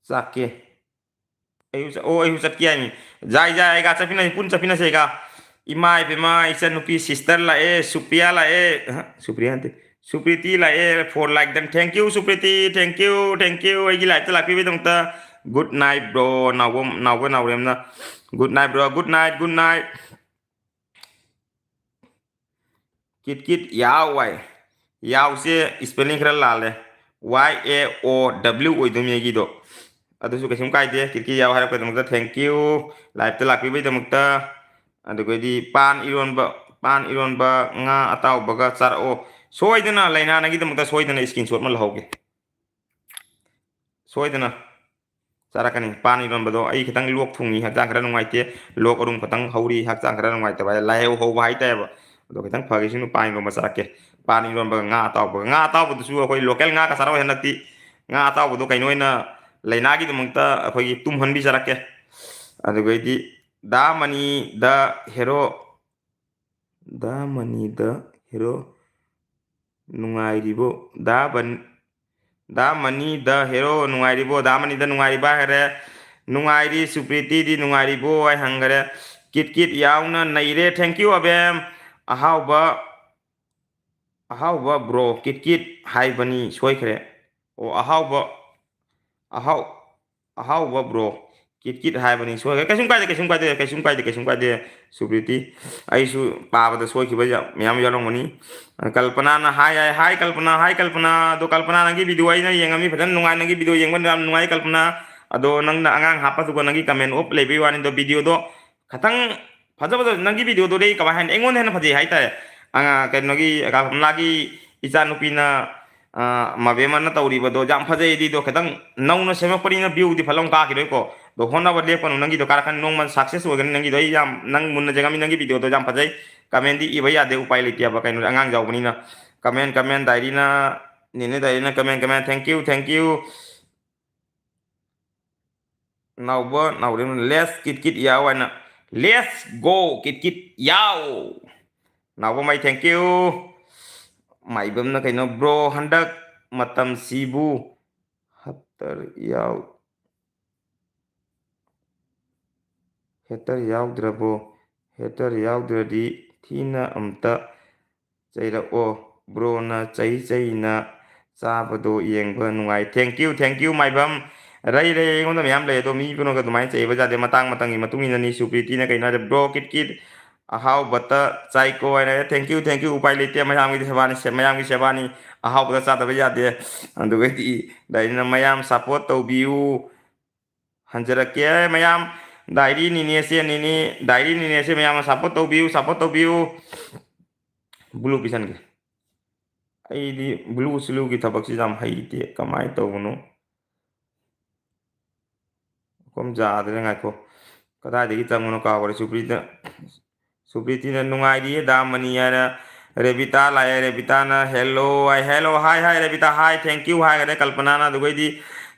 चाके अइसु चटकी आइनी जाय गा चपिना पुन चपिना सेगा इमा इपेमा इसा नुपी सिस्टर लाए सुप्रिया लाए सुप्रीति लाए for like them thank you Supriti thank you अइगी लाइव लापीबे दंता गुड नाइट ब्रो नावरेमना good night bro good night किट याव से स्पेलिंग खरा लाले YAOW ओइदम येगिदो अदुसु कैसुम कायदे किटकी याव हारपदमता थैंक यू लाइव लापीबे दमता अदुगैदी ꯄꯥꯟ 이ꯔꯣꯟꯕ ꯉꯥ ꯑꯇꯥꯎꯕꯒ ꯆꯥꯔꯛꯑꯣ ꯁꯣꯏꯗꯅ ꯂꯩꯅꯥꯅꯒꯤꯗꯃꯛꯇ ꯁꯣꯏꯗꯅ ꯏꯁꯀ꯭ꯔꯤꯟ ꯁꯣꯠ ꯑꯃ ꯂꯧꯍꯧꯒꯦ ꯁꯣꯏꯗꯅ ꯆꯥꯔꯛꯀꯅꯤ ꯄꯥꯟ 이ꯔꯣꯟꯕꯗꯣ ꯑꯩ ꯈꯤꯇꯪ ꯂꯣꯛ ꯊꯨꯡꯉꯤ ꯍꯛꯆꯥꯡ ꯈꯔ ꯅꯨꯡꯉꯥꯏꯇꯦ ꯂꯣꯛ ꯑꯔꯨꯝ ꯈꯤꯇꯪ ꯍꯧꯔꯤ ꯍꯛꯆꯥꯡ ꯈꯔ ꯅꯨꯡꯉꯥꯏꯇꯕ ꯂꯥꯏꯍꯧ ꯍꯧꯕ ꯍꯥꯏꯇꯥꯔꯦꯕ ꯑꯗꯣ ꯈꯤꯇꯪ ꯐꯒꯤꯁꯤꯅꯨ ꯄꯥꯟ 이ꯔꯣꯟꯕ ꯆꯥꯔꯛꯀꯦ ꯄꯥꯟ 이ꯔꯣꯟꯕꯒ ꯉꯥ ꯑꯇꯥꯎꯕꯗꯨꯁꯨ ꯑꯩꯈꯣꯏ ꯂꯣꯀꯦꯜ ꯉꯥꯒ ꯆꯥꯔꯛꯑꯣꯏ ꯍꯟꯗꯛꯇꯤ ꯉꯥ ꯑꯇꯥꯎꯕꯗꯣ ꯀꯩꯅꯣ ꯑꯣꯏꯅ ꯂꯩꯅꯥꯒꯤꯗꯃꯛꯇ ꯑꯩꯈꯣꯏꯒꯤ ꯇꯨꯝꯍꯟꯕꯤ ꯆꯥꯔꯛꯀꯦ ꯑꯗꯨꯒꯩꯗꯤ ꯗꯥ ꯃꯅꯤ ꯗ ꯍꯦꯔꯣ ꯗꯥ ꯃꯅꯤ ꯗ ꯍꯦꯔꯣ ꯅꯨꯡꯉꯥꯏꯔꯤꯕꯣ ꯗꯥ ꯃꯅꯤ ꯗ ꯍꯦꯔꯣ ꯅꯨꯡꯉꯥꯏꯔꯤꯕꯣ ꯗꯥ ꯃꯅꯤꯗ ꯅꯨꯡꯉꯥꯏꯔꯤꯕ ꯍꯥꯏꯔꯦ ꯅꯨꯡꯉꯥꯏꯔꯤ ꯁꯨꯄ꯭ꯔꯤꯇꯤꯗꯤ ꯅꯨꯡꯉꯥꯏꯔꯤꯕꯣ ꯍꯥꯏ ꯍꯪꯈꯔꯦ ꯀꯤꯠ ꯀꯤꯠ ꯌꯥꯎꯅ ꯅꯩꯔꯦ ꯊꯦꯡꯀ꯭ꯌꯨ ꯑꯕꯦꯝ ꯑꯍꯥꯎꯕ ꯕ꯭ꯔꯣ ꯀꯤꯠ ꯀꯤꯠ ꯍꯥꯏꯕꯅꯤ ꯁꯣꯏꯈ꯭ꯔꯦ ꯑꯣ ꯑꯍꯥꯎ ꯑꯍꯥꯎꯕ ꯕ꯭ꯔꯣ ꯀꯤꯠ ꯀꯤꯠ ꯍꯥꯏꯕꯅꯤ ꯁꯣꯏꯈ꯭ꯔꯦ ꯀꯩꯁꯨꯝ ꯀꯥꯏꯗꯦ ꯁꯨꯄ꯭ꯔꯤꯇꯤ ꯑꯩꯁꯨ ꯄꯥꯕꯗ ꯁꯣꯏꯈꯤꯕ ꯃꯌꯥꯝ ꯌꯥꯎꯔꯝꯒꯅꯤ ꯀꯜꯄꯅꯥꯅ ꯍꯥꯏ ꯀꯜꯄꯅꯥ ꯑꯗꯣ ꯀꯜꯄꯅꯥ ꯅꯪꯒꯤ ꯚꯤꯗꯤꯑꯣ ꯑꯩꯅ ꯌꯦꯡꯉꯝꯃꯤ ꯐꯖꯅ ꯅꯨꯡꯉꯥꯏ ꯅꯪꯒꯤ ꯚꯤꯗꯤꯑꯣ ꯌꯦꯡꯕ ꯌꯥꯝ ꯅꯨꯡꯉꯥꯏ ꯀꯜꯄꯅꯥ ꯑꯗꯣ ꯅꯪꯅ ꯑꯉꯥꯡ ꯍꯥꯞꯄꯗꯨꯒ ꯅꯪꯒꯤ ꯀꯃꯦꯟ ꯑꯣꯐ ꯂꯩꯕꯒꯤ ꯋꯥꯅꯤꯗꯣ ꯚꯤꯗꯤꯑꯣꯗꯣ ꯈꯤꯇꯪ ꯐꯖꯕꯗ ꯅꯪꯒꯤ ꯚꯤꯗꯤꯑꯣꯗꯨꯗꯤ ꯀꯃꯥꯏ ꯍꯥꯏꯅꯤ ꯑꯩꯉꯣꯟꯗ ꯍꯦꯟꯅ ꯐꯖꯩ ꯍꯥꯏꯇꯥꯔꯦ ꯀꯩꯅꯣꯒꯤ ꯀꯜꯄꯅꯥꯒꯤ ꯏꯆꯥꯅꯨꯄꯤꯅ ꯃꯕꯦꯝꯃꯅ ꯇꯧꯔꯤꯕꯗꯣ ꯌꯥꯝ ꯐꯖꯩꯗꯤꯗꯣ ꯈꯤꯇꯪ ꯅꯧꯅ ꯁꯦꯝꯃꯛꯄꯅꯤꯅ ꯚ꯭ꯌꯨꯗꯤ ꯐꯠꯂꯥꯎ ꯀꯥꯈꯤꯔꯣꯏꯀꯣ ꯑꯗꯣ ꯍꯣꯠꯅꯕ ꯂꯦꯞꯀꯅꯨ ꯅꯪꯒꯤꯗꯣ ꯀꯥꯔꯛꯀꯅꯤ ꯅꯣꯡꯃ ꯁꯛꯁꯦꯁ ꯑꯣꯏꯒꯅꯤ ꯅꯪꯒꯤꯗꯣ ꯑꯩ ꯌꯥꯝ ꯅꯪ ꯃꯨꯟꯅ ꯌꯦꯡꯉꯝꯃꯤ ꯅꯪꯒꯤ ꯚꯤꯗꯤꯑꯣꯗꯣ ꯌꯥꯝ ꯐꯖꯩ ꯀꯃꯦꯟꯗꯤ ꯏꯕ ꯌꯥꯗꯦ ꯎꯄꯥꯏ ꯂꯩꯇꯦꯕ ꯀꯩꯅꯣ ꯑꯉꯥꯡ ꯌꯥꯎꯕꯅꯤꯅ ꯀꯃꯦꯟ ꯗꯥꯏꯔꯤꯅ ꯅꯦꯅꯦ ꯗꯥꯏꯔꯤꯅ ꯀꯃꯦꯟ ꯊꯦꯡꯀ꯭ꯌꯨ ꯅꯥꯎꯔꯦꯝ ꯂꯦꯁ ꯀꯤꯠ ꯀꯤꯠ ꯌꯥꯎ ꯍꯥꯏꯅ ꯂꯦꯁ ꯒꯣ ꯀꯤꯠ ꯀꯤꯠ ꯌꯥꯎ ꯅꯥꯎꯕ ꯃꯥꯏ ꯊꯦꯡꯀ꯭ꯌꯨ ꯃꯥꯏꯕꯝꯅ ꯀꯩꯅꯣ ꯕ꯭ꯔꯣ ꯍꯟꯗꯛ ꯃꯇꯝꯁꯤꯕꯨ ꯍꯦꯇꯔ ꯌꯥꯎꯗ꯭ꯔꯕꯣ ꯍꯦꯇꯔ ꯌꯥꯎꯗ꯭ꯔꯗꯤ ꯊꯤꯅ ꯑꯝꯇ ꯆꯩꯔꯛꯑꯣ ꯕ꯭ꯔꯣꯅ ꯆꯩꯅ ꯆꯥꯕꯗꯣ ꯌꯦꯡꯕ ꯅꯨꯡꯉꯥꯏ ꯊꯦꯡꯀ꯭ꯌꯨ ꯃꯥꯏꯕꯝ ꯂꯩ ꯑꯩꯉꯣꯟꯗ ꯃꯌꯥꯝ ꯂꯩ ꯑꯗꯣ ꯃꯤ ꯄꯨꯝꯅꯃꯛ ꯑꯗꯨꯃꯥꯏꯅ ꯆꯩꯕ ꯌꯥꯗꯦ ꯃꯇꯥꯡ ꯃꯇꯝꯒꯤ ꯃꯇꯨꯡ ꯏꯟꯅꯅꯤ ꯁꯨꯄ꯭ꯔꯤꯇꯤꯅ ꯀꯩꯅꯣ ꯍꯥꯏꯔꯦ ꯕ꯭ꯔꯣ ꯀꯤꯠ ꯀꯤꯠ ꯑꯍꯥꯎꯕꯇ ꯆꯥꯏꯀꯣ ꯍꯥꯏꯔꯦ ꯊꯦꯡꯀ꯭ꯌꯨ ꯎꯄꯥꯏ ꯂꯩꯇꯦ ꯃꯌꯥꯝꯒꯤ ꯁꯦꯕꯥꯅꯤ ꯑꯍꯥꯎꯕꯗ ꯆꯥꯗꯕ ꯌꯥꯗꯦ ꯑꯗꯨꯒꯩꯗꯤ ꯗꯥꯏꯔꯤꯅ ꯃꯌꯥꯝ ꯁꯞꯄꯣꯔꯠ ꯇꯧꯕꯤꯌꯨ ꯍꯟꯖꯔꯛꯀꯦ ꯃꯌꯥꯝ ꯗꯥꯏꯔꯤ ꯅꯤꯅꯦꯁꯦ ꯃꯌꯥꯝꯅ ꯁꯞꯄꯣꯔꯠ ꯇꯧꯕꯤꯌꯨ ꯕ꯭ꯂꯨ ꯄꯤꯁꯟꯒꯦ ꯑꯩꯗꯤ ꯕ꯭ꯂꯨ ꯊꯕꯛꯁꯤ ꯌꯥꯝ ꯍꯩꯇꯦ ꯀꯃꯥꯏꯅ ꯇꯧꯕꯅꯣ ꯌꯥꯗ꯭ꯔꯦ ꯉꯥꯏꯈꯣ ꯀꯗꯥꯏꯗꯒꯤ ꯆꯪꯕꯅꯣ ꯀꯥꯎꯈ꯭ꯔꯦ ꯁꯨꯄ꯭ꯔꯤꯇꯤꯅ ꯅꯨꯡꯉꯥꯏꯔꯤꯌꯦ ꯗꯥꯃꯅꯤ ꯍꯥꯏꯅ ꯔꯦꯕꯤꯇꯥ ꯂꯥꯛꯑꯦ ꯔꯦꯕꯤꯇꯥꯅ ꯍꯦꯜꯂꯣ ꯍꯥꯏ ꯔꯦꯕꯤꯇꯥ ꯍꯥꯏ ꯊꯦꯡꯀ꯭ꯌꯨ ꯍꯥꯏꯈꯔꯦ ꯀꯜꯄꯅꯥꯅ ꯑꯗꯨꯒꯩꯗꯤ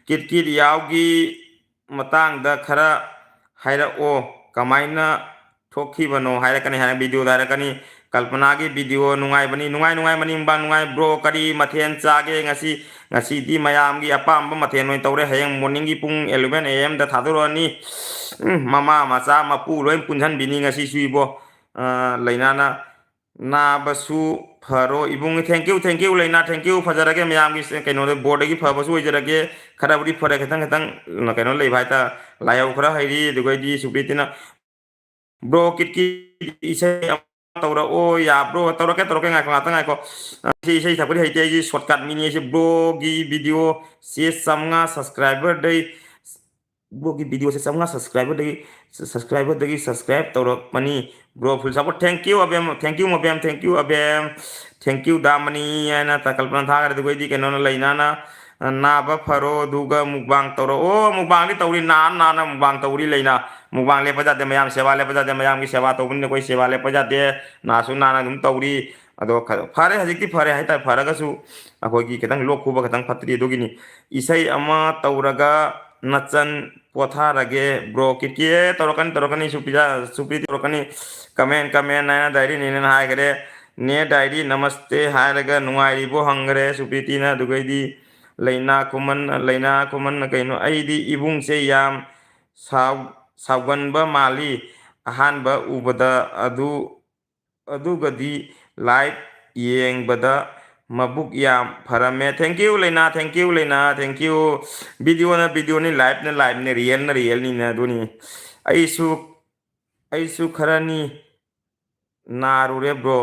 ꯀꯤꯠ ꯀꯤꯠ ꯌꯥꯎꯒꯤ ꯃꯇꯥꯡꯗ ꯈꯔ ꯍꯥꯏꯔꯛꯑꯣ ꯀꯃꯥꯏꯅ ꯊꯣꯛꯈꯤꯕꯅꯣ ꯍꯥꯏꯔꯛꯀꯅꯤ ꯚꯤꯗꯤꯑꯣꯗ ꯍꯥꯏꯔꯛꯀꯅꯤ ꯀꯜꯄꯅꯥꯒꯤ ꯚꯤꯗꯤꯑꯣ ꯅꯨꯡꯉꯥꯏꯕꯅꯤ ꯅꯨꯡꯉꯥꯏ ꯕ꯭ꯔꯣ ꯀꯔꯤ ꯃꯊꯦꯜ ꯆꯥꯒꯦ ꯉꯁꯤꯗꯤ ꯃꯌꯥꯝꯒꯤ ꯑꯄꯥꯝꯕ ꯃꯊꯦꯜ ꯑꯣꯏꯅ ꯇꯧꯔꯦ ꯍꯌꯦꯡ ꯃꯣꯔꯅꯤꯡꯒꯤ ꯄꯨꯡ 11 AM ꯗ ꯊꯥꯗꯣꯔꯛꯑꯅꯤ ꯃꯃꯥ ꯃꯆꯥ ꯃꯄꯨ ꯂꯣꯏ ꯄꯨꯟꯁꯤꯟꯕꯤꯅꯤ ꯉꯁꯤꯁꯨ ꯏꯕꯣ ꯂꯩꯅꯥꯅ ꯅꯥꯕꯁꯨ ꯐꯔꯣ ꯏꯕꯨꯡ ꯊꯦꯡꯀ꯭ꯌꯨ ꯂꯩꯅꯥ ꯊꯦꯡꯀ꯭ꯌꯨ ꯐꯖꯔꯒꯦ ꯃꯌꯥꯝꯒꯤ ꯀꯩꯅꯣꯗ ꯕꯣꯔꯗꯒꯤ ꯐꯕꯁꯨ ꯑꯣꯏꯖꯔꯒꯦ ꯈꯔꯕꯨꯗꯤ ꯐꯔꯦ ꯈꯤꯇꯪ ꯀꯩꯅꯣ ꯂꯩꯕ ꯍꯥꯏꯇꯥꯔꯦ ꯂꯥꯏꯍꯧ ꯈꯔ ꯍꯩꯔꯤ ꯑꯗꯨꯒꯩꯗꯤ ꯁꯨꯄ꯭ꯔꯤꯇꯤꯅ ꯕ꯭ꯔꯣ ꯀꯤꯠꯀꯤ ꯏꯁꯩ ꯑꯃ ꯇꯧꯔꯛꯑꯣ ꯌꯥꯕ꯭ꯔꯣ ꯇꯧꯔꯛꯀꯦ ꯉꯥꯏꯈꯣ ꯏꯁꯩ ꯁꯛꯄꯗꯤ ꯍꯩꯇꯦ ꯑꯩꯁꯤ ꯁꯣꯔꯠꯀꯠ ꯃꯤꯅꯤ ꯑꯩꯁꯦ ꯕ꯭ꯔꯣꯒꯤ ꯚꯤꯗꯤꯑꯣ ꯆꯦ 500 ꯁꯕꯁꯀ꯭ꯔꯥꯏꯕꯔꯗꯒꯤ ꯁꯕꯁꯀ꯭ꯔꯥꯏꯕ ꯇꯧꯔꯛꯄꯅꯤ ꯕ꯭ꯔꯣ ꯐꯨꯜ ꯁꯄꯣꯔꯠ ꯊꯦꯡꯀ꯭ꯌꯨ ꯑꯕꯦꯝ ꯊꯦꯡꯀ꯭ꯌꯨ ꯗꯥꯃꯅꯤ ꯍꯥꯏꯅ ꯀꯜꯄꯅꯥ ꯊꯥꯈ꯭ꯔꯦ ꯑꯗꯨꯒꯩꯗꯤ ꯀꯩꯅꯣꯅ ꯂꯩꯅꯥꯅ ꯅꯥꯕ ꯐꯔꯣ ꯑꯗꯨꯒ ꯃꯨꯛꯕꯥꯡ ꯇꯧꯔꯛꯑꯣ ꯃꯨꯛꯕꯥꯡꯗꯤ ꯇꯧꯔꯤ ꯅꯥꯟꯅ ꯃꯨꯛꯕꯥꯡ ꯇꯧꯔꯤ ꯂꯩꯅꯥ ꯃꯨꯛꯕꯥꯡ ꯂꯦꯞꯄ ꯌꯥꯗꯦ ꯃꯌꯥꯝ ꯁꯦꯕꯥ ꯂꯦꯞꯄ ꯌꯥꯗꯦ ꯃꯌꯥꯝꯒꯤ ꯁꯦꯕꯥ ꯇꯧꯕꯅꯤꯅ ꯑꯩꯈꯣꯏ ꯁꯦꯕꯥ ꯂꯦꯞꯄ ꯌꯥꯗꯦ ꯅꯥꯁꯨ ꯅꯥꯟꯅ ꯑꯗꯨꯝ ꯇꯧꯔꯤ ꯑꯗꯣ ꯐꯔꯦ ꯍꯧꯖꯤꯛꯇꯤ ꯐꯔꯦ ꯍꯥꯏꯇꯥꯔꯦ ꯐꯔꯒꯁꯨ ꯑꯩꯈꯣꯏꯒꯤ ꯈꯤꯇꯪ ꯂꯣꯛ ꯈꯨꯕ ꯈꯤꯇꯪ ꯐꯠꯇ꯭ꯔꯤ ꯑꯗꯨꯒꯤꯅꯤ ꯏꯁꯩ ꯑꯃ ꯇꯧꯔꯒ ꯅꯆꯟ ꯄꯣꯊꯥꯔꯒꯦ ꯕ꯭ꯔꯣ ꯀꯤꯠꯀꯤ ꯇꯧꯔꯛꯀꯅꯤ ꯁꯨꯄ꯭ꯔꯤꯇꯤ ꯇꯧꯔꯛꯀꯅꯤ ꯀꯃꯦꯟ ꯍꯥꯏꯅ ꯗꯥꯏꯔꯤ ꯅꯦꯅꯦꯅ ꯍꯥꯏꯈꯔꯦ ꯅꯦ ꯗꯥꯏꯔꯤ ꯅꯃꯁꯇꯦ hꯥꯏꯔꯒ ꯅꯨꯡꯉꯥꯏꯔꯤꯕꯣ ꯍꯪꯈꯔꯦ ꯁꯨꯄ꯭ꯔꯤꯇꯤꯅ ꯑꯗꯨꯒꯩꯗꯤ ꯂꯩꯅꯥ ꯈꯨꯃꯟꯅ ꯀꯩꯅꯣ ꯑꯩꯗꯤ ꯏꯕꯨꯡꯁꯦ ꯌꯥꯝ ꯁꯥꯎꯒꯟꯕ ꯃꯥꯜꯂꯤ ꯑꯍꯥꯟꯕ ꯎꯕꯗ ꯑꯗꯨꯒꯗꯤ ꯂꯥꯏꯚ ꯌꯦꯡꯕꯗ ꯃꯕꯨꯛ ꯌꯥꯝ ꯐꯔꯝꯃꯦ ꯊꯦꯡꯀ꯭ꯌꯨ ꯂꯩꯅꯥ ꯊꯦꯡꯀ꯭ꯌꯨ ꯚꯤꯗꯤꯑꯣꯅꯤ ꯂꯥꯏꯚꯅ ꯂꯥꯏꯚꯅꯤ ꯔꯤꯌꯦꯜꯅ ꯔꯤꯌꯦꯜꯅꯤꯅ ꯑꯗꯨꯅꯤ ꯑꯩꯁꯨ ꯈꯔꯅꯤ ꯅꯥꯔꯨꯔꯦ ꯕ꯭ꯔꯣ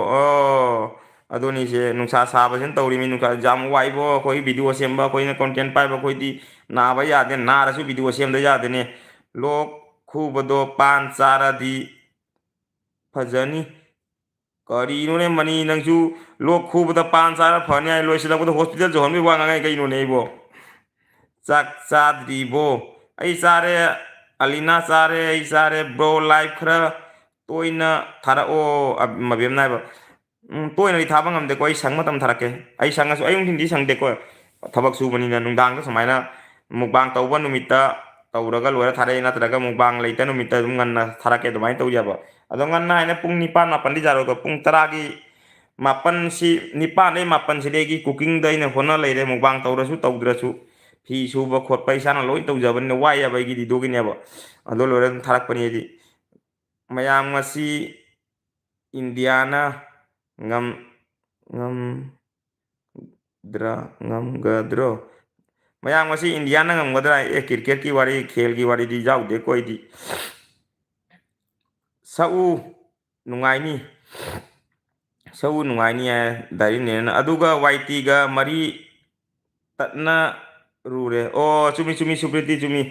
ꯑꯗꯨꯅꯤꯁꯦ ꯅꯨꯡꯁꯥ ꯁꯥꯕꯁꯤꯅ ꯇꯧꯔꯤꯃꯤ ꯅꯨꯡꯁꯥ ꯌꯥꯝ ꯋꯥꯏꯕꯣ ꯑꯩꯈꯣꯏ ꯚꯤꯗꯤꯑꯣ ꯁꯦꯝꯕ ꯑꯩꯈꯣꯏꯅ ꯀꯣꯟꯇꯦꯟ ꯄꯥꯏꯕ ꯑꯩꯈꯣꯏꯗꯤ ꯅꯥꯕ ꯌꯥꯗꯦ ꯅꯥꯔꯁꯨ ꯚꯤꯗꯤꯑꯣ ꯁꯦꯝꯗ ꯌꯥꯗꯦꯅꯦ ꯂꯣꯛ ꯈꯨꯕꯗꯣ ꯄꯥꯟ ꯆꯥꯔꯗꯤ ꯐꯖꯅꯤ ꯀꯔꯤꯅꯣꯅꯦ ꯃꯅꯤ ꯅꯪꯁꯨ ꯂꯣꯛ ꯈꯨꯕꯗ ꯄꯥꯟ ꯆꯥꯔ ꯐꯅꯤ ꯍꯥꯏ ꯂꯣꯏꯁꯤꯜꯂꯛꯄꯗ ꯍꯣꯁꯄꯤꯇꯥꯜ ꯌꯧꯍꯟꯕꯒꯤ ꯋꯥ ꯉꯥꯡꯉꯥꯏ ꯀꯩꯅꯣꯅꯦ ꯑꯩꯕꯣ ꯆꯥꯛ ꯆꯥꯗ꯭ꯔꯤꯕꯣ ꯑꯩ ꯆꯥꯔꯦ ꯑꯂꯤꯅꯥ ꯆꯥꯔꯦ ꯑꯩ ꯆꯥꯔꯦ ꯕ꯭ꯔꯣ ꯂꯥꯏꯐ ꯈꯔ ꯇꯣꯏꯅ ꯊꯥꯔꯛꯑꯣ ꯃꯕꯦꯝꯅ ꯍꯥꯏꯕ ꯇꯣꯏꯅꯗꯤ ꯊꯥꯕ ꯉꯝꯗꯦꯀꯣ ꯑꯩ ꯁꯪ ꯃꯇꯝ ꯊꯥꯔꯛꯀꯦ ꯑꯩ ꯁꯪꯉꯁꯨ ꯑꯌꯨꯛ ꯅꯨꯡꯊꯤꯟꯗꯤ ꯁꯪꯗꯦꯀꯣ ꯊꯕꯛ ꯁꯨꯕꯅꯤꯅ ꯅꯨꯡꯗꯥꯡꯗ ꯁꯨꯃꯥꯏꯅ ꯃꯨꯛꯕꯥꯡ ꯇꯧꯕ ꯅꯨꯃꯤꯠꯇ ꯇꯧꯔꯒ ꯂꯣꯏꯔ ꯊꯥꯔꯛꯑꯦ ꯅꯠꯇ꯭ꯔꯒ ꯃꯨꯛꯕꯥꯡ ꯂꯩꯇ ꯅꯨꯃꯤꯠꯇ ꯑꯗꯨꯝ ꯉꯟꯅ ꯊꯥꯔꯛꯀꯦ ꯑꯗꯨꯃꯥꯏꯅ ꯇꯧꯖꯕ ꯑꯗꯣ ꯉꯟꯅ ꯍꯥꯏꯅ ꯄꯨꯡ 9 - 10ꯗꯤ ꯌꯥꯔꯣꯏꯀꯣ ꯄꯨꯡ 10ꯒꯤ 9시 9 - 8 ꯀꯨꯀꯤꯡꯗ ꯑꯩꯅ ꯍꯣꯠꯅ ꯂꯩꯔꯦ ꯃꯨꯛꯕꯥꯡ ꯇꯧꯔꯁꯨ ꯇꯧꯗ꯭ꯔꯁꯨ ꯐꯤ ꯁꯨꯕ ꯈꯣꯠꯄ ꯏꯁꯥꯅ ꯂꯣꯏ ꯇꯧꯖꯕꯅꯤꯅ ꯋꯥꯏꯑꯦꯕ ꯑꯩꯒꯤꯗꯤ ꯑꯗꯨꯒꯤꯅꯦꯕ ꯑꯗꯨ ꯂꯣꯏꯔ ꯑꯗꯨꯝ ꯊꯥꯔꯛꯄꯅꯤ ꯑꯩꯗꯤ ꯃꯌꯥꯝ ꯉꯁꯤ ꯏꯟꯗꯤꯌꯥꯅ ꯉꯝ ꯉꯝꯒꯗ꯭ꯔꯣ ꯃꯌꯥꯝ ꯉꯁꯤ ꯏꯟꯗꯤꯌꯥꯅ ꯉꯝꯒꯗ꯭ꯔꯥ ꯀ꯭रिꯀꯦꯠꯀꯤ ꯋꯥꯔꯤ ꯈꯦꯜꯒꯤ ꯋꯥꯔꯤꯗꯤ ꯌꯥꯎꯗꯦꯀꯣ ꯑꯩꯗꯤ ꯁꯛꯎ ꯅꯨꯡꯉꯥꯏꯅꯤ ꯁꯛꯎ ꯅꯨꯡꯉꯥꯏꯅꯤ ꯍꯥꯏ ꯗꯥꯏꯔꯤꯅꯦꯅ ꯑꯗꯨꯒ ꯋꯥꯏꯇꯤꯒ ꯃꯔꯤ ꯇꯠꯅꯔꯨꯔꯦ ꯑꯣ ꯆꯨꯝꯃꯤ ꯆꯨꯝꯃꯤ ꯁꯨꯄ꯭ꯔꯤꯇꯤ ꯆꯨꯝꯃꯤ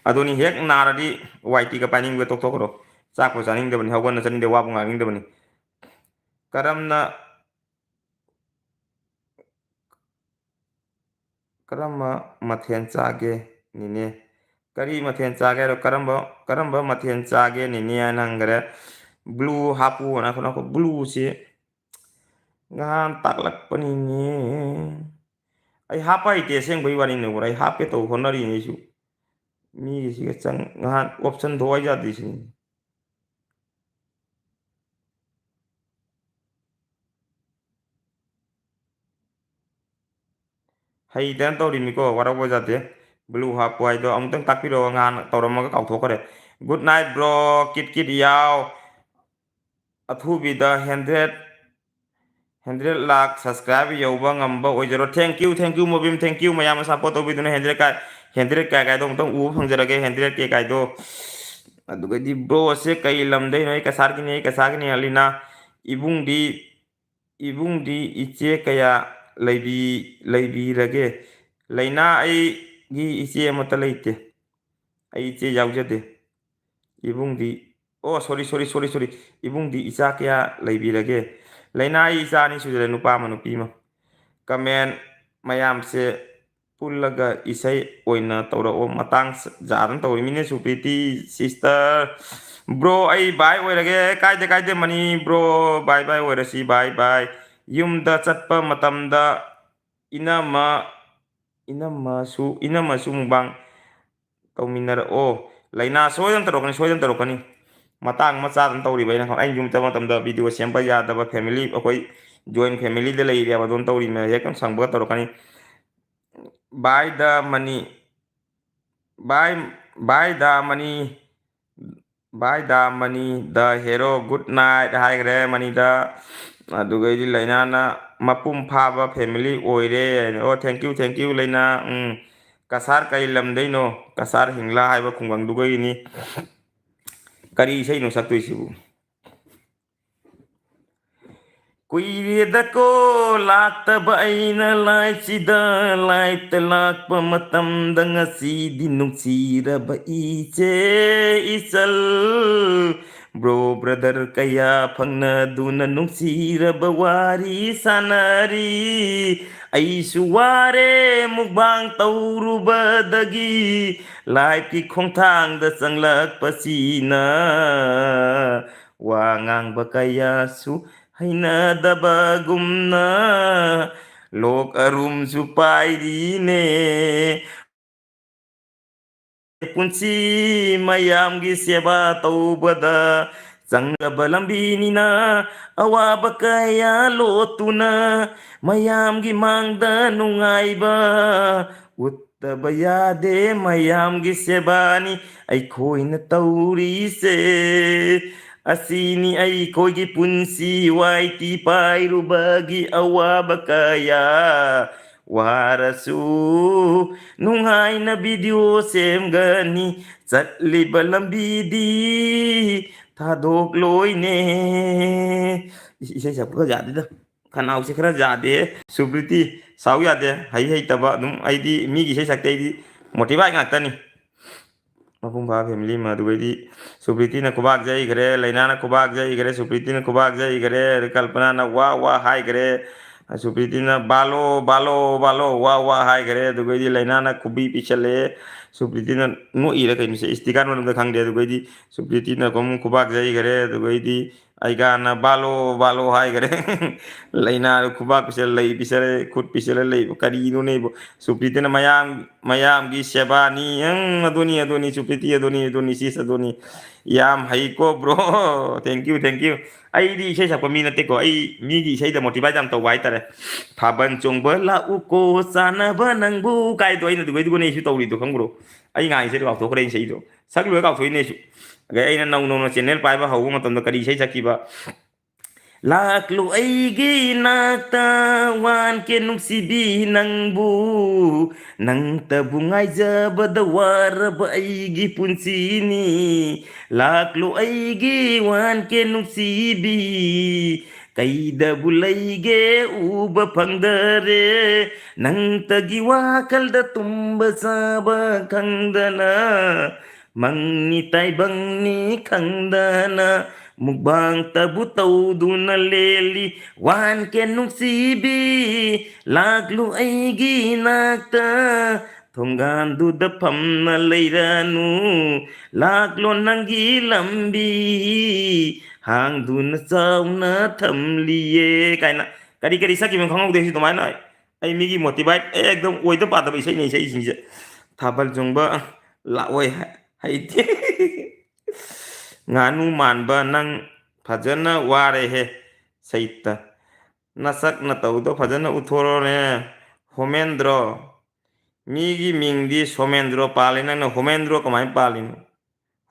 ꯑꯗꯨꯅꯤ ꯍꯦꯛ ꯅꯥꯔꯗꯤ ꯋꯥꯏꯇꯤꯒ ꯄꯥꯏꯅꯤꯡꯕ ꯇꯣꯛꯊꯣꯛꯈ꯭ꯔꯣ ꯆꯥꯛꯄꯨ ꯆꯥꯅꯤꯡꯗꯕꯅꯤ ꯍꯧꯒꯠꯅ ꯆꯠꯅꯤꯡꯗꯦ ꯋꯥꯕꯨ ꯉꯥꯡꯅꯤꯡꯗꯕꯅꯤ ꯀꯔꯝꯅ ꯀꯔꯝꯕ ꯃꯊꯦꯜ ꯆꯥꯒꯦ ꯅꯤꯅꯦ ꯀꯔꯤ ꯃꯊꯦꯜ ꯆꯥꯒꯦ ꯍꯥꯏꯔꯣ ꯀꯔꯝꯕ ꯃꯊꯦꯜ ꯆꯥꯒꯦ ꯅꯤꯅꯦ ꯍꯥꯏꯅ ꯍꯪꯈꯔꯦ ꯕ꯭ꯂꯨ ꯍꯥꯞꯄꯨꯅ ꯕ꯭ꯂꯨꯁꯤ ꯉꯍꯥꯟ ꯇꯥꯛꯂꯛꯄꯅꯤꯅꯦ ꯑꯩ ꯍꯥꯞꯄ ꯍꯩꯇꯦ ꯑꯁꯦꯡꯕꯩ ꯋꯥꯔꯤꯅꯤꯕꯨ ꯑꯩ ꯍꯥꯞꯀꯦ ꯇꯧ ꯍꯣꯠꯅꯔꯤꯅꯦ ꯑꯩꯁꯨ ꯃꯤꯒꯤꯁꯤꯒ ꯉꯍꯥꯟ ꯑꯣꯞꯁꯟ ꯊꯣꯛꯑ ꯌꯥꯗꯦꯁꯤꯅꯤ ꯍꯩꯇꯅ ꯇꯧꯔꯤꯅꯤꯀꯣ ꯋꯥꯔꯧꯕ ꯌꯥꯗꯦ ꯕ꯭ꯂꯨ ꯍꯥꯞꯄꯨ ꯍꯥꯏꯗꯣ ꯑꯃꯨꯛꯇꯪ ꯇꯥꯛꯄꯤꯔꯛꯑꯣ ꯉꯍꯥꯟ ꯇꯧꯔꯝꯃꯒ ꯀꯥꯎꯊꯣꯛꯈ꯭ꯔꯦ ꯒꯨꯗ ꯅꯥꯏꯠ ꯕ꯭ꯔꯣ ꯀꯤꯠ ꯀꯤꯠ ꯌꯥꯎ ꯑꯊꯨꯕꯤꯗ 100 lakh ꯁꯕꯁꯀ꯭ꯔꯥꯏꯕ ꯌꯧꯕ ꯉꯝꯕ ꯑꯣꯏꯖꯔꯣ ꯊꯦꯡꯀ꯭ꯌꯨ ꯃꯣꯕꯤꯝ ꯊꯦꯡꯀ꯭ꯌꯨ ꯃꯌꯥꯝꯅ ꯁꯞꯄꯣꯔꯠ ꯇꯧꯕꯤꯗꯨꯅ 100 ꯀꯥꯏꯗꯣ ꯑꯃꯨꯛꯇꯪ ꯎꯕ ꯐꯪꯖꯔꯒꯦ 100K ꯀꯥꯏꯗꯣ ꯑꯗꯨꯒꯗꯤ ꯕ꯭ꯔꯣꯁꯦ ꯀꯩ ꯂꯝꯗꯩꯅꯣ ꯑꯩ ꯀꯁꯥꯔꯒꯤꯅꯤ ꯑꯂꯤꯅꯥ ꯏꯕꯨꯡꯗꯤ ꯏꯆꯦ ꯀꯌꯥ ꯂꯩꯕꯤꯔꯒꯦ ꯂꯩꯅꯥ ꯑꯩꯒꯤ ꯏꯆꯦ ꯑꯃꯠꯇ ꯂꯩꯇꯦ ꯑꯩ ꯏꯆꯦ ꯌꯥꯎꯖꯗꯦ ꯏꯕꯨꯡꯗꯤ ꯑꯣ ꯁꯣꯔꯤ ꯏꯕꯨꯡꯗꯤ ꯏꯆꯥ ꯀꯌꯥ ꯂꯩꯕꯤꯔꯒꯦ ꯂꯩꯅꯥ ꯑꯩ ꯏꯆꯥ ꯑꯅꯤ ꯁꯨꯖꯔꯦ ꯅꯨꯄꯥ ꯑꯃ ꯅꯨꯄꯤ ꯑꯃ ꯀꯃꯦꯟ ꯃꯌꯥꯝꯁꯦ ꯄꯨꯜꯂꯒ ꯏꯁꯩ ꯑꯣꯏꯅ ꯇꯧꯔꯛꯑꯣ ꯃꯇꯥꯡ ꯆꯥꯗꯅ ꯇꯧꯔꯤꯃꯤꯅꯦ ꯁꯨꯄ꯭ꯔꯤꯇꯤ ꯁꯤꯁꯇꯔ ꯕ꯭ꯔꯣ ꯑꯩ ꯚꯥꯏ ꯑꯣꯏꯔꯒꯦ ꯀꯥꯏꯗꯦ ꯃꯅꯤ ꯕ꯭ꯔꯣ ꯚꯥꯏ ꯑꯣꯏꯔꯁꯤ ꯚꯥꯏ ꯌꯨꯝꯗ ꯆꯠꯄ ꯃꯇꯝꯗ ꯏꯅꯝꯃꯁꯨ ꯃꯨꯛꯕꯥꯡ ꯇꯧꯃꯤꯟꯅꯔꯛꯑꯣ ꯂꯥꯏꯅꯥ ꯁꯣꯏꯗꯅ ꯇꯧꯔꯛꯀꯅꯤ ꯃꯇꯥꯡ ꯑꯃ ꯆꯥꯗꯅ ꯇꯧꯔꯤꯕ ꯑꯩꯅ ꯌꯨꯝ ꯆꯠꯄ ꯃꯇꯝꯗ ꯚꯤꯗꯤꯑꯣ ꯁꯦꯝꯕ ꯌꯥꯗꯕ ꯐꯦꯃꯤꯂꯤ ꯑꯩꯈꯣꯏ ꯖꯣꯏꯟ ꯐꯦꯃꯤꯂꯤꯗ ꯂꯩꯔꯦꯕ ꯑꯗꯨꯝ ꯇꯧꯔꯤꯃꯦ ꯍꯦꯛ ꯁꯪꯕꯒ ꯇꯧꯔꯛꯀꯅꯤ ꯕꯥꯏ ꯗ ꯃꯅꯤ ꯕꯥꯏ ꯗ ꯃꯅꯤ ꯗ ꯍꯦꯔꯣ ꯒꯨꯗ ꯅꯥꯏꯠ ꯍꯥꯏꯈ꯭ꯔꯦ ꯃꯅꯤꯗ ꯑꯗꯨꯒꯩꯗꯤ ꯂꯥꯏꯅꯥꯅ ꯃꯄꯨꯡ ꯐꯥꯕ ꯐꯦꯃꯤꯂꯤ ꯑꯣꯏꯔꯦ ꯑꯣ ꯊꯦꯡꯀ꯭ꯌꯨ ꯂꯩꯅꯥ ꯀꯁꯥꯔ ꯀꯩ ꯂꯝꯗꯩꯅꯣ ꯀꯁꯥꯔ ꯍꯤꯡꯂꯥ ꯍꯥꯏꯕ ꯈꯨꯡꯒꯪꯗꯨꯒꯩꯅꯤ ꯀꯔꯤ ꯏꯁꯩꯅꯣ ꯁꯛꯇꯣꯏꯁꯤꯕꯨ ꯀꯨꯏꯔꯦꯗꯀꯣ ꯂꯥꯛꯇꯕ ꯑꯩꯅ ꯂꯥꯏꯆꯤꯗ ꯂꯥꯏꯠꯇ ꯂꯥꯛꯄ ꯃꯇꯝꯗ ꯉꯁꯤꯗꯤ ꯅꯨꯡꯁꯤꯔꯕ ꯏꯆꯦ ꯏꯆꯜ ꯕ꯭ꯔꯣ ꯕ꯭ꯔꯗꯔ ꯀꯌꯥ ꯐꯪꯅꯗꯨꯅ ꯅꯨꯡꯁꯤꯔꯕ ꯋꯥꯔꯤ ꯁꯥꯟꯅꯔꯤ ꯑꯩꯁꯨ ꯋꯥꯔꯦ ꯃꯨꯛꯕꯥꯡ ꯇꯧꯔꯨꯕꯗꯒꯤ ꯂꯥꯏꯐꯀꯤ ꯈꯣꯡꯊꯥꯡꯗ ꯆꯪꯂꯛꯄꯁꯤꯅ ꯋꯥ ꯉꯥꯡꯕ ꯀꯌꯥꯁꯨ ꯍꯩꯅꯗꯕꯒꯨꯝꯅ ꯂꯣꯛ ꯑꯔꯨꯝꯁꯨ ꯄꯥꯏꯔꯤꯅꯦ ꯄꯨꯟꯁꯤ ꯃꯌꯥꯝꯒꯤ ꯁꯦꯕꯥ ꯇꯧꯕꯗ ꯆꯪꯂꯕ ꯂꯝꯕꯤꯅꯤꯅ ꯑꯋꯥꯕ ꯀꯌꯥ ꯂꯣꯠꯇꯨꯅ ꯃꯌꯥꯝꯒꯤ ꯃꯥꯡꯗ ꯅꯨꯡꯉꯥꯏꯕ ꯎꯠꯇꯕ ꯌꯥꯗꯦ ꯃꯌꯥꯝꯒꯤ ꯁꯦꯕꯥꯅꯤ ꯑꯩꯈꯣꯏꯅ ꯇꯧꯔꯤꯁꯦ ꯑꯁꯤꯅꯤ ꯑꯩꯈꯣꯏꯒꯤ ꯄꯨꯟꯁꯤ ꯋꯥꯏꯇꯤ ꯄꯥꯏꯔꯨꯕꯒꯤ ꯑꯋꯥꯕ ꯀꯌꯥ ꯋꯥꯔꯁꯨ ꯅꯨꯡꯉꯥꯏꯅ ꯚꯤꯗꯤꯑꯣ ꯁꯦꯝꯒꯅꯤ ꯆꯠꯂꯤꯕ ꯂꯝꯕꯤꯗꯤ ꯊꯥꯗꯣꯛꯂꯣꯏꯅꯦ ꯏꯁꯩ ꯁꯛꯄꯒ ꯌꯥꯗꯦꯗ ꯈꯅꯥꯎꯁꯦ ꯈꯔ ꯌꯥꯗꯦ ꯁꯨꯕ꯭ꯔꯤꯇꯤ ꯁꯥꯎ ꯌꯥꯗꯦ ꯍꯩꯇꯕ ꯑꯗꯨꯝ ꯑꯩꯗꯤ ꯃꯤꯒꯤ ꯏꯁꯩ ꯁꯛꯇꯦ ꯑꯩꯗꯤ ꯃꯣꯇꯤꯚꯥꯏ ꯉꯥꯛꯇꯅꯤ ꯃꯄꯨꯡ ꯐꯥꯕ ꯐꯦꯃꯤꯂꯤ ꯑꯃ ꯑꯗꯨꯒꯩꯗꯤ ꯁꯨꯄ꯭ꯔꯤꯇꯤꯅ ꯈꯨꯕꯥꯛ ꯆꯩꯈ꯭ꯔꯦ, ꯂꯩꯅꯥꯅ ꯈꯨꯕꯥꯛ ꯆꯩꯈ꯭ꯔꯦ, ꯁꯨꯄ꯭ꯔꯤꯇꯤꯅ ꯈꯨꯕꯥꯛ ꯆꯩꯈ꯭ꯔꯦ, ꯀꯜꯄꯅꯥꯅ ꯋꯥ ꯋꯥ ꯍꯥꯏꯈ꯭ꯔꯦ, ꯁꯨꯄ꯭ꯔꯤꯇꯤꯅ ꯕꯥꯂꯣ ꯕꯥꯂꯣ ꯕꯥꯂꯣ ꯋꯥ ꯋꯥ ꯍꯥꯏꯈ꯭ꯔꯦ, ꯑꯗꯨꯒꯩꯗꯤ ꯂꯩꯅꯥꯅ ꯈꯨꯕꯤ ꯄꯤꯁꯜꯂꯛꯑꯦ, ꯁꯨꯄ꯭ꯔꯤꯇꯤꯅ ꯅꯣꯛꯏꯔ ꯀꯩꯅꯣꯁꯦ ꯏꯁꯇꯤꯀꯥꯔ ꯃꯅꯨꯡꯗ ꯈꯪꯗꯦ, ꯑꯗꯨꯒꯩꯗꯤ ꯁꯨꯄ꯭ꯔꯤꯇꯤꯅ ꯑꯃꯨꯛ ꯈꯨꯕꯥꯛ ꯆꯩꯈ꯭ꯔꯦ, ꯑꯗꯨꯒꯩꯗꯤ ꯑꯩꯒꯥꯅ ꯕꯥꯂꯣ ꯕꯥꯂꯣ ꯍꯥꯏꯈ꯭ꯔꯦ, ꯂꯩꯅꯥꯗ ꯈꯨꯕꯥꯛ ꯄꯤꯁꯜ ꯂꯩ ꯄꯤꯁꯜꯂꯦ ꯈꯨꯠ ꯄꯤꯁꯜꯂ ꯂꯩꯕ ꯀꯔꯤꯅꯣꯅꯦ ꯏꯕꯣ, ꯁꯨꯄ꯭ꯔꯤꯇꯤꯅ ꯃꯌꯥꯝꯒꯤ ꯁꯦꯕꯥꯅꯤ, ꯑꯗꯨꯅꯤ ꯁꯨꯄ꯭ꯔꯤꯇꯤ ꯑꯗꯨꯅꯤ ꯁꯤꯁ ꯑꯗꯨꯅꯤ, ꯌꯥꯝ ꯍꯩꯀꯣ ꯕ꯭ꯔꯣ, ꯊꯦꯡꯀ꯭ꯌꯨ ꯊꯦꯡꯀ꯭ꯌꯨ. ꯑꯩꯗꯤ ꯏꯁꯩ ꯁꯛꯄ ꯃꯤ ꯅꯠꯇꯦꯀꯣ, ꯑꯩ ꯃꯤꯒꯤ ꯏꯁꯩꯗ ꯃꯣꯇꯤꯚꯦꯠ ꯌꯥꯝ ꯇꯧꯕ ꯍꯥꯏꯇꯥꯔꯦ. ꯊꯥꯕꯜ ꯆꯣꯡꯕ ꯂꯥꯛꯎꯀꯣ ꯆꯥꯅꯕ ꯅꯪꯕꯨ ꯀꯥꯏꯗꯣ ꯑꯩꯅ ꯑꯗꯨꯒꯩꯗꯨꯒꯅꯦ ꯑꯩꯁꯨ ꯇꯧꯔꯤꯗꯣ ꯈꯪꯕ꯭ꯔꯣ. ꯑꯩ ꯉꯥꯡ ꯏꯁꯩꯗꯣ ꯀꯥꯎꯊꯣꯛꯈ꯭ꯔꯦ ꯏꯁꯩꯗꯣ ꯁꯛ ꯂꯣꯏꯔ ꯀꯥꯎꯊꯣꯛꯏꯅꯦ ꯑꯩꯁꯨ. ꯑꯗꯩ ꯑꯩꯅ ꯅꯧꯅ ꯆꯦꯟꯅꯦꯜ ꯄꯥꯏꯕ ꯍꯧꯕ ꯃꯇꯝꯗ ꯀꯔꯤ ꯏꯁꯩ ꯁꯛꯈꯤꯕ, ꯂꯥꯛꯂꯣ ꯑꯩꯒꯤ ꯅꯥꯛꯇ ꯋꯥꯟꯒꯦ ꯅꯨꯡꯁꯤꯕꯤ ꯅꯪꯕꯨ, ꯅꯪꯇꯕꯨ ꯉꯥꯏꯖꯕꯗ ꯋꯥꯔꯕ ꯑꯩꯒꯤ ꯄꯨꯟꯁꯤꯅꯤ, ꯂꯥꯛꯂꯣ ꯑꯩꯒꯤ ꯋꯥꯟꯒꯦ ꯅꯨꯡꯁꯤꯕꯤ, ꯀꯩꯗꯕꯨ ꯂꯩꯒꯦ ꯎꯕ ꯐꯪꯗꯔꯦ, ꯅꯪꯇꯒꯤ ꯋꯥꯈꯜꯗ ꯇꯨꯝꯕ ꯆꯥꯕ ꯈꯪꯗꯅ, ꯃꯪꯅꯤ ꯇꯥꯏꯕꯪꯅꯤ ꯈꯪꯗꯅ, ꯃꯨꯛꯕꯥꯡꯇꯕꯨ ꯇꯧꯗꯨꯅ ꯂꯦꯜꯂꯤ, ꯋꯥꯟꯒꯦ ꯅꯨꯡꯁꯤꯕꯤ ꯂꯥꯛꯂꯨ ꯑꯩꯒꯤ ꯅꯥꯛꯇ, ꯊꯣꯡꯒꯥꯟꯗꯨꯗ ꯐꯝꯅ ꯂꯩꯔꯅꯨ, ꯂꯥꯛꯂꯣ ꯅꯪꯒꯤ ꯂꯝꯕꯤ ꯍꯥꯡꯗꯨꯅ ꯆꯥꯎꯅ ꯊꯝꯂꯤꯌꯦ ꯀꯥꯏꯅ ꯀꯔꯤ ꯀꯔꯤ ꯁꯛꯈꯤꯕꯅꯣ ꯈꯪꯍꯧꯗꯦ ꯁꯤ ꯑꯗꯨꯃꯥꯏꯅ. ꯑꯩ ꯃꯤꯒꯤ ꯃꯣꯇꯤꯚꯦꯠ ꯑꯦꯛꯗꯝ ꯑꯣꯏꯗ ꯄꯥꯗꯕ ꯏꯁꯩꯅꯦ ꯏꯁꯩꯁꯤꯡꯁꯦ. ꯊꯥꯕꯜ ꯆꯣꯡꯕ ꯂꯥꯛꯑꯣꯏ ꯍꯩꯇꯦ. ꯉꯥꯅꯨ ꯃꯥꯟꯕ ꯅꯪ ꯐꯖꯅ ꯋꯥꯔꯦꯍꯦ ꯁꯩꯇ, ꯅꯁꯛ ꯅꯇꯧꯗꯣ ꯐꯖꯅ ꯎꯠꯊꯣꯔꯛꯑꯣꯅꯦ ꯍꯣꯃꯦꯟꯗ꯭ꯔꯣ, ꯃꯤꯒꯤ ꯃꯤꯡꯗꯤ ꯁꯣꯃꯦꯟꯗ꯭ꯔꯣ ꯄꯥꯜꯂꯤ, ꯅꯪꯅ ꯍꯣꯃꯦꯟꯗ꯭ꯔꯣ ꯀꯃꯥꯏꯅ ꯄꯥꯜꯂꯤꯅꯣ,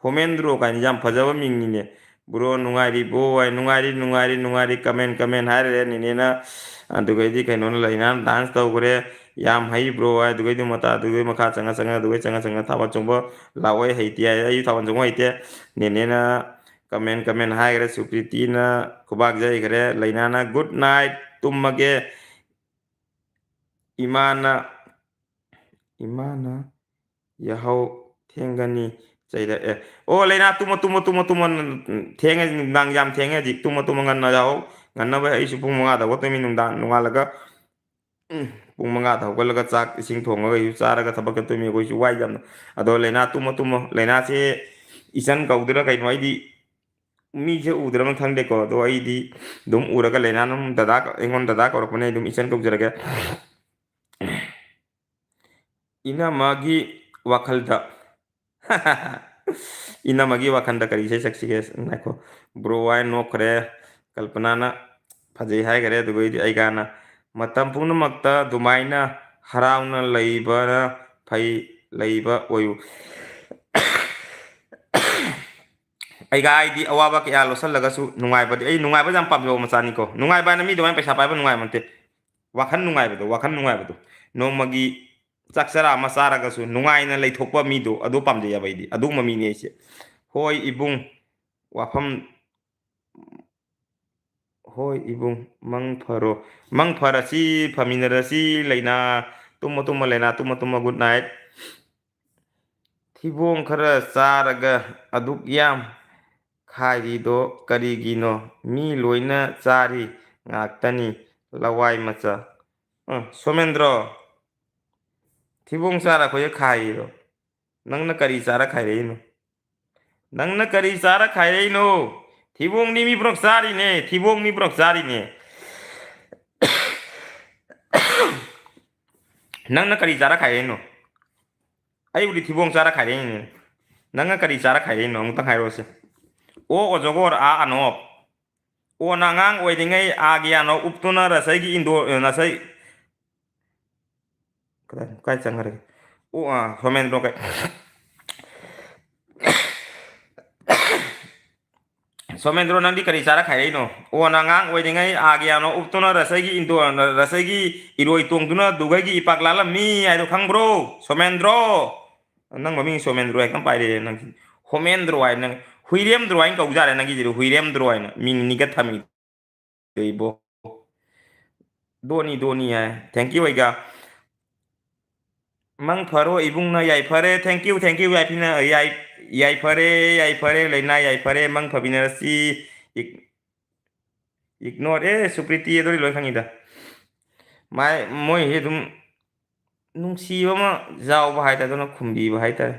ꯍꯣꯃꯦꯟꯗ꯭ꯔꯣ ꯀꯥꯏꯅ ꯌꯥꯝ ꯐꯖꯕ ꯃꯤꯡꯅꯤꯅꯦ. ꯕ꯭ꯔꯣ ꯅꯨꯡꯉꯥꯏꯔꯤꯕꯣ, ꯅꯨꯡꯉꯥꯏꯔꯤ ꯀꯃꯦꯟ ꯍꯥꯏꯔꯦ ꯅꯤꯅꯦꯅ. ꯑꯗꯨꯒꯩꯗꯤ ꯀꯩꯅꯣꯅ ꯂꯩꯅꯥꯅ ꯗꯥꯟꯁ ꯇꯧꯈ꯭ꯔꯦ, ꯌꯥꯝ ꯍꯩꯕ꯭ꯔꯣ ꯍꯥꯏ, ꯑꯗꯨꯒꯩꯗꯤ ꯑꯗꯨꯒꯩ ꯃꯈꯥ ꯆꯪꯉ ꯊꯥꯕꯜ ꯆꯣꯡꯕ ꯂꯥꯛꯑꯣꯏ ꯍꯩꯇꯦ ꯍꯥꯏ, ꯑꯩꯁꯨ ꯊꯥꯕꯜ ꯆꯣꯡꯕ ꯍꯩꯇꯦ. ꯅꯦꯅꯦꯅ ꯀꯃꯦꯟ ꯍꯥꯏꯈ꯭ꯔꯦ, ꯁꯨꯄ꯭ꯔꯤꯇꯤꯅ ꯈꯨꯕꯥꯛ ꯆꯩꯈ꯭ꯔꯦ, ꯂꯩꯅꯥꯅ ꯒꯨꯗ ꯅꯥꯏꯠ ꯇꯨꯝꯃꯒꯦ, ꯏꯃꯥꯅ ꯌꯥꯍꯧ ꯊꯦꯡꯒꯅꯤ ꯆꯩꯔꯛꯑꯦ. ꯑꯣ ꯂꯩꯅꯥ ꯇꯨꯝꯃꯣ ꯊꯦꯡꯉꯦ ꯅꯨꯡꯗꯥꯡ ꯌꯥꯝ ꯊꯦꯡꯉꯦ ꯍꯧꯖꯤꯛ, ꯇꯨꯝꯃꯣ ꯉꯟꯅ ꯌꯥꯍꯧ, ꯉꯟꯅꯕ ꯑꯩꯁꯨ ꯄꯨꯡ 5ꯗ ꯍꯧꯒꯠꯇꯣꯏꯅꯤ ꯅꯨꯡꯗꯥꯡ ꯅꯣꯡꯉꯥꯜꯂꯒ, ꯄꯨꯡ 5ꯗ ꯍꯧꯒꯠꯂꯒ ꯆꯥꯛ ꯏꯁꯤꯡ ꯊꯣꯡꯉꯒ ꯑꯩꯁꯨ ꯆꯥꯔꯒ ꯊꯕꯛ ꯆꯠꯇꯣꯏꯅꯤ, ꯑꯩꯈꯣꯏꯁꯨ ꯋꯥꯏ ꯌꯥꯝꯅ. ꯑꯗꯣ ꯂꯩꯅꯥ ꯇꯨꯝꯃꯣ, ꯂꯩꯅꯥꯁꯦ ꯏꯆꯟ ꯀꯧꯗꯣꯏꯔꯥ ꯀꯩꯅꯣ, ꯑꯩꯗꯤ ꯃꯤꯁꯦ ꯎꯗ꯭ꯔꯕ ꯈꯪꯗꯦꯀꯣ, ꯑꯗꯣ ꯑꯩꯗꯤ ꯑꯗꯨꯝ ꯎꯔꯒ ꯂꯩꯅꯥꯅ ꯑꯩꯉꯣꯟꯗ ꯗꯗꯥ ꯀꯧꯔꯛꯄꯅꯦ, ꯑꯗꯨꯝ ꯏꯆꯟ ꯀꯧꯖꯔꯒꯦ. ꯏꯅꯝꯃꯒꯤ ꯋꯥꯈꯜꯗ ꯏꯅꯝꯃꯒꯤ ꯋꯥꯈꯜꯗ ꯀꯔꯤ ꯏꯁꯩ ꯁꯛꯁꯤꯒꯦ ꯉꯥꯏꯈꯣ. ꯕ꯭ꯔꯣ ꯍꯥꯏ ꯅꯣꯛꯈ꯭ꯔꯦ, ꯀꯜꯄꯅꯥꯅ ꯐꯖꯩ ꯍꯥꯏꯈꯔꯦ, ꯑꯗꯨꯒꯩꯗꯤ ꯑꯩꯒꯥꯅ ꯃꯇꯝ ꯄꯨꯝꯅꯃꯛꯇ ꯑꯗꯨꯃꯥꯏꯅ ꯍꯔꯥꯎꯅ ꯂꯩꯕꯅ ꯐꯩ, ꯂꯩꯕ ꯑꯣꯏꯌꯨ. ꯑꯩꯒ ꯑꯩꯗꯤ ꯑꯋꯥꯕ ꯀꯌꯥ ꯂꯣꯠꯁꯤꯜꯂꯒꯁꯨ ꯅꯨꯡꯉꯥꯏꯕꯗꯤ, ꯑꯩ ꯅꯨꯡꯉꯥꯏꯕ ꯌꯥꯝ ꯄꯥꯝꯖꯕ ꯃꯆꯥꯅꯤꯀꯣ. ꯅꯨꯡꯉꯥꯏꯕ ꯍꯥꯏꯅ ꯃꯤ ꯑꯗꯨꯃꯥꯏꯅ ꯄꯩꯁꯥ ꯄꯥꯏꯕ ꯅꯨꯡꯉꯥꯏꯕ ꯅꯠꯇꯦ. ꯋꯥꯈꯜ ꯅꯨꯡꯉꯥꯏꯕꯗꯣ ꯅꯣꯡꯃꯒꯤ ꯆꯥꯛ ꯆꯔꯥ ꯑꯃ ꯆꯥꯔꯒꯁꯨ ꯅꯨꯡꯉꯥꯏꯅ ꯂꯩꯊꯣꯛꯄ ꯃꯤꯗꯣ ꯑꯗꯨ ꯄꯥꯝꯖꯩꯑꯕ ꯑꯩꯗꯤ, ꯑꯗꯨꯒꯨꯝꯕ ꯃꯤꯅꯤ ꯑꯩꯁꯦ. ꯍꯣꯏ ꯏꯕꯨꯡ ꯋꯥꯐꯝ ꯍꯣꯏ ꯏꯕꯨꯡ ꯃꯪ ꯐꯔꯁꯤ ꯐꯃꯤꯟꯅꯔꯁꯤ ꯂꯩꯅꯥ, ꯇꯨꯝꯃꯣ ꯂꯩꯅꯥ, ꯇꯨꯝꯃꯣ ꯒꯨꯗ ꯅꯥꯏꯠ. ꯊꯤꯕꯣꯡ ꯈꯔ ꯆꯥꯔꯒ ꯑꯗꯨꯛ ꯌꯥꯝ ꯈꯥꯏꯔꯤꯗꯣ ꯀꯔꯤꯒꯤꯅꯣ, ꯃꯤ ꯂꯣꯏꯅ ꯆꯥꯔꯤ ꯉꯥꯛꯇꯅꯤ ꯂꯋꯥꯏ ꯃꯆꯥ. ꯁꯣꯃꯦꯟꯗ꯭ꯔꯣ, ꯊꯤꯕꯣꯡ ꯆꯥꯔ ꯑꯩꯈꯣꯏꯁꯦ ꯈꯥꯏꯔꯤꯔꯣ, ꯅꯪꯅ ꯀꯔꯤ ꯆꯥꯔ ꯈꯥꯏꯔꯛꯏꯅꯣ, ꯊꯤꯕꯣꯡꯗꯤ ꯃꯤ ꯄꯨꯝꯅꯃꯛ ꯆꯥꯔꯤꯅꯦ, ꯊꯤꯕꯣꯡ ꯃꯤ ꯄꯨꯝꯅꯃꯛ ꯆꯥꯔꯤꯅꯦ. ꯅꯪꯅ ꯀꯔꯤ ꯆꯥꯔ ꯈꯥꯏꯔꯛꯏꯅꯣ, ꯑꯩꯕꯨꯗꯤ ꯊꯤꯕꯣꯡ ꯆꯥꯔ ꯈꯥꯏꯔꯛꯏꯅꯦ, ꯅꯪꯅ ꯀꯔꯤ ꯆꯥꯔ ꯈꯥꯏꯔꯛꯏꯅꯣ ꯑꯃꯨꯛꯇꯪ ꯍꯥꯏꯔꯛꯑꯣꯁꯦ. ꯑꯣ ꯑꯣꯖꯒꯣꯔ ꯑꯥ ꯑꯅꯣꯞ, ꯑꯣꯅ ꯑꯉꯥꯡ ꯑꯣꯏꯔꯤꯉꯩ ꯑꯥꯒꯤ ꯌꯥꯅꯣ ꯎꯞꯇꯨꯅ ꯔꯁꯩꯒꯤ ꯅꯁꯩ ꯀꯥꯏ ꯆꯪꯈ꯭ꯔꯒꯦ. ꯑꯣ ꯁꯣꯃꯦꯟꯗ꯭ꯔꯣ ꯁꯣꯃꯦꯟꯗ꯭ꯔꯣ ꯅꯪꯗꯤ ꯀꯔꯤ ꯆꯥꯔ ꯈꯥꯏꯔꯛꯏꯅꯣ. ꯑꯣꯅ ꯑꯉꯥꯡ ꯑꯣꯏꯔꯤꯉꯩ ꯑꯥꯒꯤ ꯌꯥꯅꯣ ꯎꯞꯇꯨꯅ ꯔꯁꯩꯒꯤ ꯏꯔꯣꯏ ꯇꯣꯡꯗꯨꯅ ꯗꯨꯒꯩꯒꯤ ꯏꯄꯥꯛ ꯂꯥꯜꯂꯝꯃꯤ ꯍꯥꯏꯗꯣ ꯈꯪꯕ꯭ꯔꯣ ꯁꯣꯃꯦꯟꯗ꯭ꯔꯣ. ꯅꯪ ꯃꯃꯤꯡ ꯁꯣꯃꯦꯟꯗ꯭ꯔꯣ ꯍꯦꯛꯇ ꯄꯥꯏꯔꯛꯑꯦ ꯅꯪ, ꯍꯣꯃꯦꯟꯗ꯭ꯔꯣ ꯍꯥꯏ, ꯅꯪ ꯍꯨꯏꯔꯦꯝꯗ꯭ꯔꯣ ꯍꯥꯏꯅ ꯀꯧꯖꯥꯔꯦ ꯅꯪꯒꯤꯁꯤꯗꯤ, ꯍꯨꯏꯔꯦꯝꯗ꯭ꯔꯣ ꯍꯥꯏꯅ ꯃꯤꯡꯅꯤꯒ ꯊꯝꯃꯤ ꯏꯕꯣ. ꯗꯣꯅꯤ ꯍꯥꯏ, ꯊꯦꯡꯀ꯭ꯌꯨ ꯑꯩꯒ. ꯃꯪ ꯐꯔꯣ ꯏꯕꯨꯡꯅ ꯌꯥꯏꯐꯔꯦ ꯊꯦꯡꯀ꯭ꯌꯨ ꯌꯥꯏꯐꯤꯅ ꯌꯥꯏꯐꯔꯦ ꯂꯩꯅꯥ ꯌꯥꯏꯐꯔꯦ ꯃꯪ ꯐꯕꯤꯅꯔꯁꯤ ꯏꯒꯅꯣꯔ ꯁꯨꯄ꯭ꯔꯤꯇꯤ ꯑꯗꯨꯗꯤ ꯂꯣꯏ ꯈꯪꯉꯤꯗ ꯃꯣꯏꯁꯦ ꯑꯗꯨꯝ ꯅꯨꯡꯁꯤꯕ ꯑꯃ ꯌꯥꯎꯕ ꯍꯥꯏꯇꯥꯔꯦ ꯑꯗꯨꯅ ꯈꯨꯝꯕꯤꯕ ꯍꯥꯏꯇꯥꯔꯦ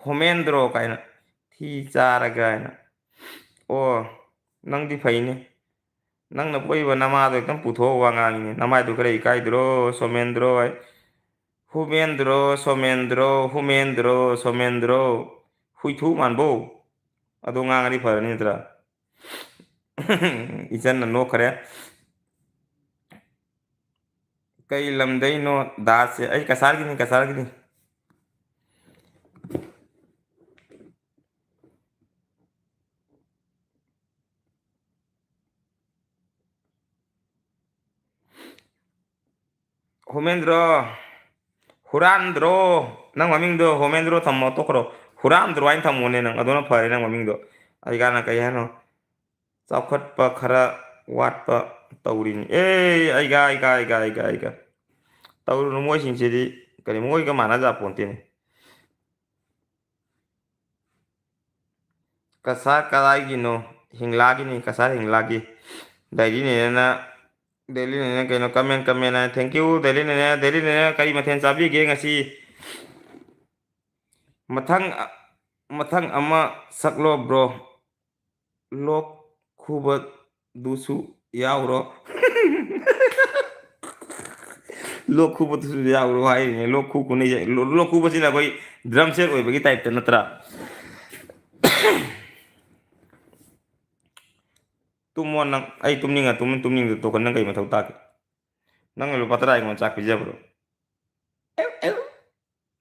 ꯍꯣꯃꯦꯟꯗ꯭ꯔꯣ ꯀꯥꯏꯅ ꯊꯤ ꯆꯥꯔꯒ ꯍꯥꯏꯅ ꯑꯣ ꯅꯪꯗꯤ ꯐꯩꯅꯦ ꯅꯪꯅ ꯄꯣꯛꯏꯕ ꯅꯃꯥꯗꯣ ꯈꯤꯇꯪ ꯄꯨꯊꯣꯛꯑ ꯋꯥ ꯉꯥꯡꯉꯤꯅꯦ ꯅꯃꯥꯏꯗꯨ ꯈꯔ ꯏꯀꯥꯏꯗ꯭ꯔꯣ ꯁꯣꯃꯦꯟꯗ꯭ꯔꯣ ꯍꯨꯃꯦꯟꯗ꯭ꯔꯣ ꯍꯨꯏꯊꯨ ꯃꯥꯟꯕꯧ ꯑꯗꯣ ꯉꯥꯡꯉꯗꯤ ꯐꯔꯅꯤ ꯅꯠꯇ꯭ꯔꯥ ꯏꯆꯟꯅ ꯅꯣꯛꯈꯔꯦ ꯀꯩ ꯂꯝꯗꯩꯅꯣ ꯗꯥꯁꯁꯦ ꯑꯩ ꯀꯁꯥꯔꯒꯤꯅꯤ ꯍꯣꯃꯦꯟꯗ꯭ꯔꯣ ꯍꯨꯔꯥꯟꯗ꯭ꯔꯣ ꯅꯪ ꯃꯃꯤꯡꯗꯣ ꯍꯣꯃꯦꯟꯗ꯭ꯔꯣ ꯊꯝꯃꯣ ꯇꯣꯛꯈ꯭ꯔꯣ ꯍꯨꯔꯥꯟꯗ꯭ꯔꯣ ꯍꯥꯏꯅ ꯊꯝꯃꯣꯅꯦ ꯅꯪ ꯑꯗꯨꯅ ꯐꯔꯦ ꯅꯪ ꯃꯃꯤꯡꯗꯣ ꯑꯩꯒꯥꯟꯅ ꯀꯩ ꯍꯥꯏꯅꯣ ꯆꯥꯎꯈꯠꯄ ꯈꯔ ꯋꯥꯠꯄ ꯇꯧꯔꯤꯅꯤ ꯑꯩꯒ ꯇꯧꯔꯨꯅꯨ ꯃꯣꯏꯁꯤꯡꯁꯤꯗꯤ ꯀꯔꯤ ꯃꯣꯏꯒ ꯃꯥꯟꯅꯖ ꯄꯣꯟꯇꯦꯅꯦ ꯀꯁꯥꯔ ꯀꯗꯥꯏꯒꯤꯅꯣ ꯍꯤꯡꯂꯥꯒꯤꯅꯤ ꯀꯁꯥꯔ ꯍꯤꯡꯂꯥꯒꯤ ꯗꯦꯂꯤꯅꯦꯅ ꯀꯩꯅꯣ ꯀꯃꯦꯟ ꯍꯥꯏ ꯊꯦꯡꯀ꯭ꯌꯨ ꯗꯦꯂꯤꯅꯦꯅ ꯀꯔꯤ ꯃꯊꯦꯜ ꯆꯥꯕꯤꯒꯦ ꯉꯁꯤ ꯃꯊꯪ ꯃꯊꯪ ꯑꯃ ꯁꯛꯂꯣ ꯕ꯭ꯔꯣ ꯂꯣꯛ ꯈꯨꯕꯗꯨꯁꯨ ꯌꯥꯎꯔꯣ ꯂꯣꯛ ꯈꯨꯕꯗꯨꯁꯨ ꯌꯥꯎꯔꯣ ꯍꯥꯏꯔꯤꯅꯦ ꯂꯣꯛ ꯈꯨꯕꯁꯤꯅ ꯑꯩꯈꯣꯏ ꯗ꯭ꯔꯝ ꯁꯦꯠ ꯑꯣꯏꯕꯒꯤ ꯇꯥꯏꯞꯇ ꯅꯠꯇ꯭ꯔꯥ ꯇꯨꯝꯃꯣ ꯅꯪ ꯑꯩ ꯇꯨꯝꯅꯤꯡꯗ ꯇꯣꯛꯀ ꯅꯪ ꯀꯩ ꯃꯊꯧ ꯇꯥꯒꯦ ꯅꯪꯅ ꯂꯨꯄꯥ ꯇꯔꯥ ꯑꯩꯉꯣꯟꯗ ꯆꯥꯛ ꯄꯤꯖꯕ꯭ꯔꯣ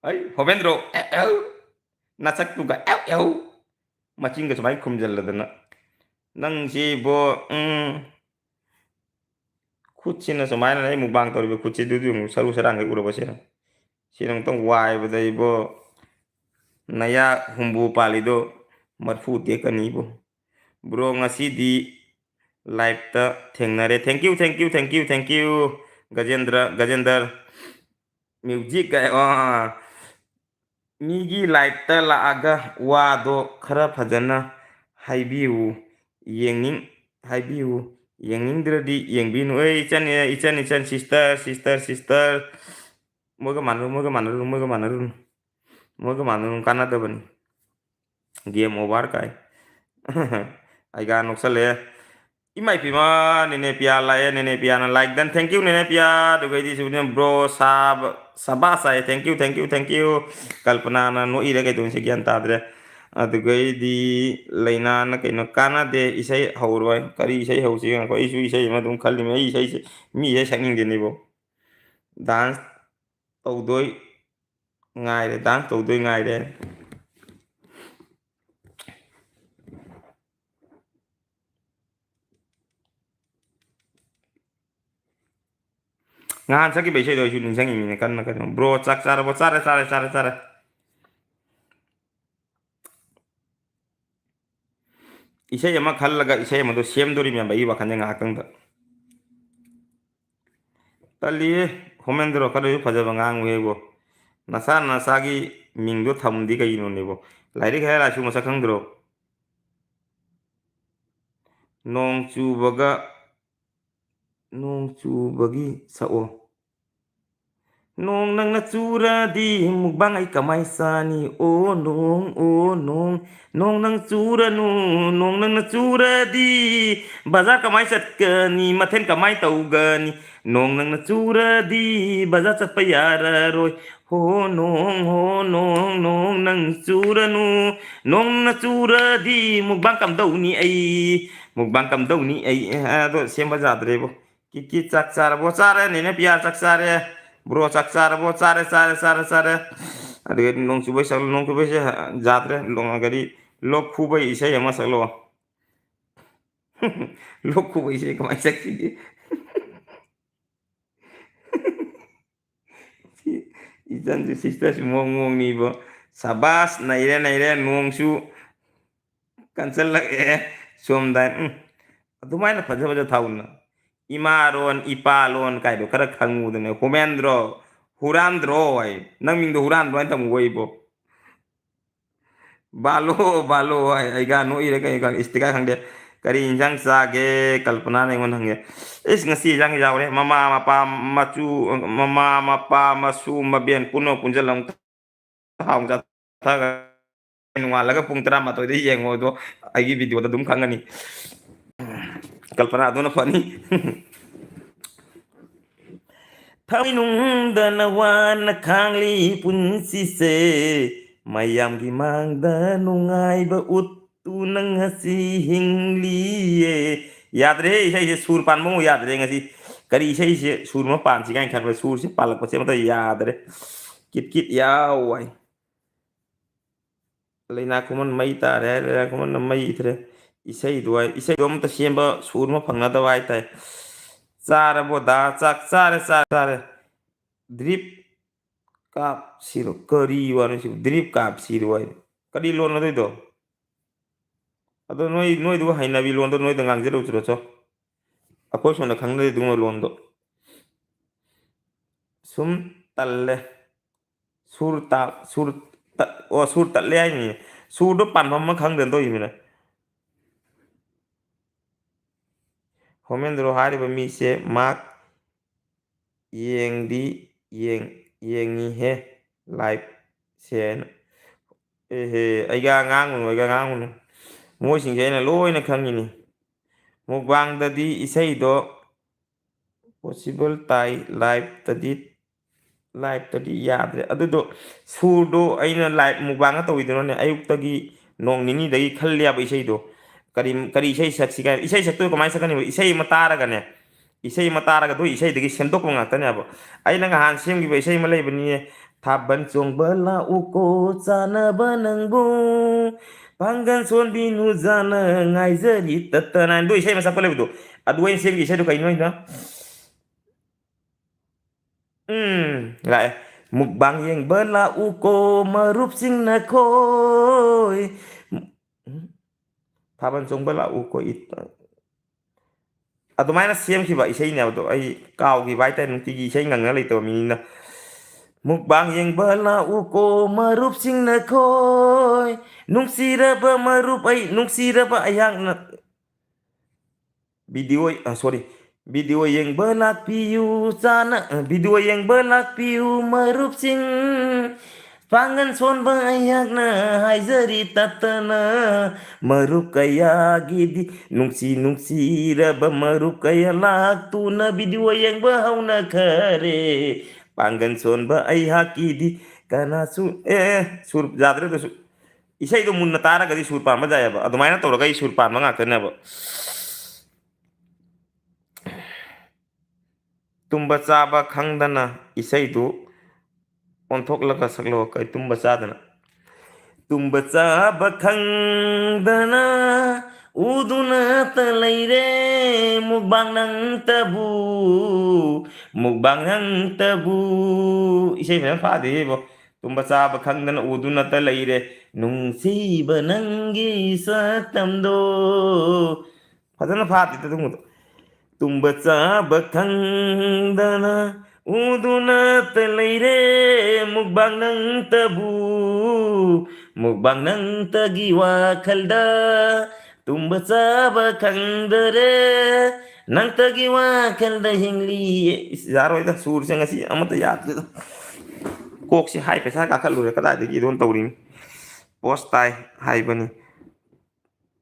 ꯑꯩ ꯍꯣꯕꯦꯟꯗ꯭ꯔꯣ ꯅꯁꯛꯇꯨꯒ ꯃꯆꯤꯟꯒ ꯁꯨꯃꯥꯏꯅ ꯈꯨꯝꯖꯤꯜꯂꯗꯅ ꯅꯪꯁꯤꯕꯣ ꯈꯨꯠꯁꯤꯅ ꯁꯨꯃꯥꯏꯅ ꯑꯩ ꯃꯨꯛꯕꯥꯡ ꯇꯧꯔꯤꯕ ꯈꯨꯠꯁꯤꯗꯨꯗꯤ ꯑꯃꯨꯛ ꯁꯔꯨ ꯁꯔꯥꯡꯈꯩ ꯎꯔꯕꯁꯤꯅ ꯁꯤꯅ ꯑꯃꯨꯛꯇꯪ ꯋꯥꯏꯕꯗ ꯑꯩꯕꯣ ꯅꯌꯥ ꯍꯨꯝꯕꯨ ꯄꯥꯜꯂꯤꯗꯣ ꯃꯔꯐꯨ ꯇꯦꯛꯀꯅꯤꯕꯣ ꯕ꯭ꯔꯣ ꯉꯁꯤꯗꯤ ꯂꯥꯏꯞꯇ ꯊꯦꯡꯅꯔꯦ ꯊꯦꯡꯀ꯭ꯌꯨ ꯒꯖꯦꯟꯗꯔ ꯃ꯭ꯌꯨꯖꯤꯛ ꯀ ꯃꯤꯒꯤ ꯂꯥꯏꯐꯇ ꯂꯥꯛꯑꯒ ꯋꯥꯗꯣ ꯈꯔ ꯐꯖꯅ ꯍꯥꯏꯕꯤꯌꯨ ꯍꯥꯏꯕꯤꯌꯨ ꯌꯦꯡꯅꯤꯡꯗ꯭ꯔꯗꯤ ꯌꯦꯡꯕꯤꯅꯨ ꯑꯩ ꯏꯆꯟ ꯁꯤꯁꯇꯔ ꯃꯣꯏꯒ ꯃꯥꯟꯅꯔꯨꯅꯨ ꯀꯥꯟꯅꯗꯕꯅꯤ ꯒꯦꯝ ꯑꯣꯚꯔ ꯀꯥꯏ ꯑꯩꯒ ꯅꯣꯛꯁꯜꯂꯛꯑꯦ ꯏꯃꯥ ꯏꯄꯦꯝꯃ ꯅꯦꯅꯦ ꯄꯤꯌꯥ ꯂꯥꯛꯑꯦ ꯅꯦꯅꯦ ꯄꯤꯌꯥꯅ ꯂꯥꯏꯛ ꯗꯟ ꯊꯦꯡꯀ꯭ꯌꯨ ꯅꯦꯅꯦ ꯄꯤꯌꯥ ꯑꯗꯨꯒꯩꯗꯤ ꯕ꯭ꯔꯣ ꯁꯕꯥꯁ ꯍꯥꯏ ꯊꯦꯡꯀ꯭ꯌꯨ ꯀꯜꯄꯅꯥꯅ ꯅꯣꯛꯏꯔꯦ ꯀꯩꯗꯧꯁꯦ ꯒ꯭ꯌꯥꯟ ꯇꯥꯗ꯭ꯔꯦ ꯑꯗꯨꯒꯩꯗꯤ ꯂꯩꯅꯥꯅ ꯀꯩꯅꯣ ꯀꯥꯟꯅꯗꯦ ꯏꯁꯩ ꯍꯧꯔꯣꯏ ꯀꯔꯤ ꯏꯁꯩ ꯍꯧꯁꯤꯒꯦ ꯉꯥꯏꯈꯣ ꯑꯩꯁꯨ ꯏꯁꯩ ꯑꯃ ꯑꯗꯨꯝ ꯈꯜꯂꯤꯃꯤ ꯑꯩ ꯏꯁꯩꯁꯦ ꯃꯤ ꯏꯁꯩ ꯁꯛꯅꯤꯡꯗꯦꯅꯦꯕꯣ ꯗꯥꯟꯁ ꯇꯧꯗꯣꯏ ꯉꯥꯏꯔꯦ ꯉꯍꯥꯟ ꯁꯛꯈꯤꯕ ꯏꯁꯩꯗꯣ ꯑꯩꯁꯨ ꯅꯤꯡꯁꯤꯡꯉꯤꯃꯤꯅꯦ ꯀꯟꯅ ꯀꯩꯅꯣ ꯕ꯭ꯔꯣ ꯆꯥꯛ ꯆꯥꯔꯕꯣ ꯆꯥꯔꯦ ꯏꯁꯩ ꯑꯃ ꯈꯜꯂꯒ ꯏꯁꯩ ꯑꯃꯗꯣ ꯁꯦꯝꯗꯣꯔꯤꯃꯦꯕ ꯑꯩꯒꯤ ꯋꯥꯈꯜꯁꯦ ꯉꯥꯏꯍꯥꯛꯇꯪꯗ ꯇꯜꯂꯤꯌꯦ ꯍꯣꯃꯦꯟꯗ꯭ꯔꯣ ꯈꯔꯁꯨ ꯐꯖꯕ ꯉꯥꯡꯉꯨꯍꯦꯕꯣ ꯅꯁꯥꯒꯤ ꯃꯤꯡꯗꯣ ꯊꯝꯗꯤ ꯀꯩꯅꯣꯅꯦꯕꯣ ꯂꯥꯏꯔꯤꯛ ꯍꯩꯔ ꯂꯥꯏꯁꯨ ꯃꯁꯛ ꯈꯪꯗ꯭ꯔꯣ ꯅꯣꯡ ꯆꯨꯕꯒꯤ ꯁꯛꯑꯣ ꯅꯣꯡ ꯅꯪꯅ ꯆꯨꯔꯗꯤ ꯃꯨꯛꯕꯥꯡ ꯑꯩ ꯀꯃꯥꯏ ꯆꯥꯅꯤ ꯅꯣꯡ ꯅꯪ ꯆꯨꯔꯅꯨ ꯅꯣꯡ ꯅꯪꯅ ꯆꯨꯔꯗꯤ ꯕꯖꯥꯔ ꯀꯃꯥꯏ ꯆꯠꯀꯅꯤ ꯃꯊꯦꯜ ꯀꯃꯥꯏ ꯇꯧꯒꯅꯤ ꯅꯣꯡ ꯅꯪꯅ ꯆꯨꯔꯗꯤ ꯕꯖꯥꯔ ꯆꯠꯄ ꯌꯥꯔꯔꯣꯏ ꯅꯣꯡ ꯅꯪ ꯆꯨꯔꯅꯨ ꯅꯣꯡꯅ ꯆꯨꯔꯗꯤ ꯃꯨꯛꯕꯥꯡ ꯀꯝꯗꯧꯅꯤ ꯑꯩ ꯑꯗꯣ ꯁꯦꯝꯕ ꯌꯥꯗ꯭ꯔꯦꯕꯣ ꯀꯤꯀꯤ ꯆꯥꯛ ꯆꯥꯔꯕꯣ ꯆꯥꯔꯦ ꯅꯦꯅꯦ ꯄꯤꯌꯥ ꯆꯥꯛ ꯆꯥꯔꯦ ꯕ꯭ꯔꯣ ꯆꯥꯛ ꯆꯥꯔꯕꯣ ꯆꯥꯔꯦ ꯑꯗꯨꯗꯒꯤ ꯅꯣꯡ ꯆꯨꯕꯩꯁꯦ ꯌꯥꯗ꯭ꯔꯦ ꯀꯔꯤ ꯂꯣꯛ ꯈꯨꯕꯩ ꯏꯁꯩ ꯑꯃ ꯁꯛꯂꯛꯑꯣ ꯂꯣꯛ ꯈꯨꯕꯩ ꯏꯁꯩ ꯀꯃꯥꯏꯅ ꯁꯛꯁꯤꯒꯦ ꯏꯆꯟꯁꯨ ꯁꯤꯁꯇꯔꯁꯨ ꯃꯑꯣꯡꯅꯤꯕ ꯁꯕꯥꯁ ꯅꯩꯔꯦ ꯅꯣꯡꯁꯨ ꯀꯟꯁꯤꯜꯂꯛꯑꯦ ꯁꯣꯝꯗ ꯑꯗꯨꯃꯥꯏꯅ ꯐꯖ ꯊꯥꯎꯅ ꯏꯃꯥꯂꯣꯟ ꯏꯄꯥꯂꯣꯟ ꯀꯥꯏꯗꯣ ꯈꯔ ꯈꯪꯉꯨꯗꯅ Hurandro ay nang mingdo hurandro ay tamu way bo balo balo ay ga no ire kay ga istika khang de kari injang sa ge kalpana ne ngon hang is ngasi jang jawre mama mapa machu mama mapa masu mabien puno punjalang taung ja tha nungalaga pung 12 da yengo do aigi video da dum khangani kalpana aduna fani Thaminungdana wana khangli punsise mayamgi mangda nungaiba uttu nang hasi hingliye yadre isai se sur pan mo yadre ngasi kari isai se sur ma pan si kan khan sur se palak pa se mata yadre kit kit yawai leina kuman mai ta re leina kuman mai tre isai duai isai dom ta semba sur ma phangna da wai tai Sara boda chak sare sare drip kap siro kari wan si drip kap siro ai kadi lon na do ado noi du haina bi lon do noi da ngang jero chro cho ako so na khang de du lon do sum talle sur ta o sur talle ai ni sur do pan ma khang den do yimina homendro hari ba mi se mak yeng di yengi he live sen ai ga ngang moi sing na loi na khang ni mukbang da di isai do possible tai live tadi yadre adudo surdo aina live mukbang to widno ne ayuk tagi nong nini dagi khalya ba isai do kari kari isai saksi ka isai sakto ko mai sakani isai matara ga ne isai matara ga do isai dagi sendok ko ngata ne abo aina ga han sem gi ba isai malai bani thaban chong bala uko chana banangbu panggan son binu jana ngai jari tatana do isai masak pale do adu en sem gi isai do kai noi na lại mukbang yang bala uko marup sing na khôi thaban chong bala uko it adumai na sem ki ba isai ne do ai kaw gi bai ten ti gi isai ngang na le to mi na mukbang yang bala uko marup sing na khôi nung sira ba marup ai nung sira ba ayang na video sorry video yang belak piu sana video yang belak piu marup sing pangan son bayak na hai jari tatana marup kaya gidi nungsi raba marup kaya lak tu na video yang bahau na kare pangan son bayak gidi kana sur jadre to isai do mun tara gadi sur pa ma jaya ba adumaina to ga sur pa ma ngak ne ba tumba chaba khangdana isai du onthok laka saklo kai tumba chadana tumba chaba khangdana uduna talaire mukbang nang tabu isai me fa de bo tumba chaba khangdana uduna talaire nungsi banangi satamdo fadana fa de tu tumba chaba khangdana uduna talaire mukbang nang tagi wakhalda tumba chaba khangdare nang tagi wakhalda hingli zaro ida sur se ngasi amata yat kok si hai pesa ka khalu re kada de don tawrin post tai hai bani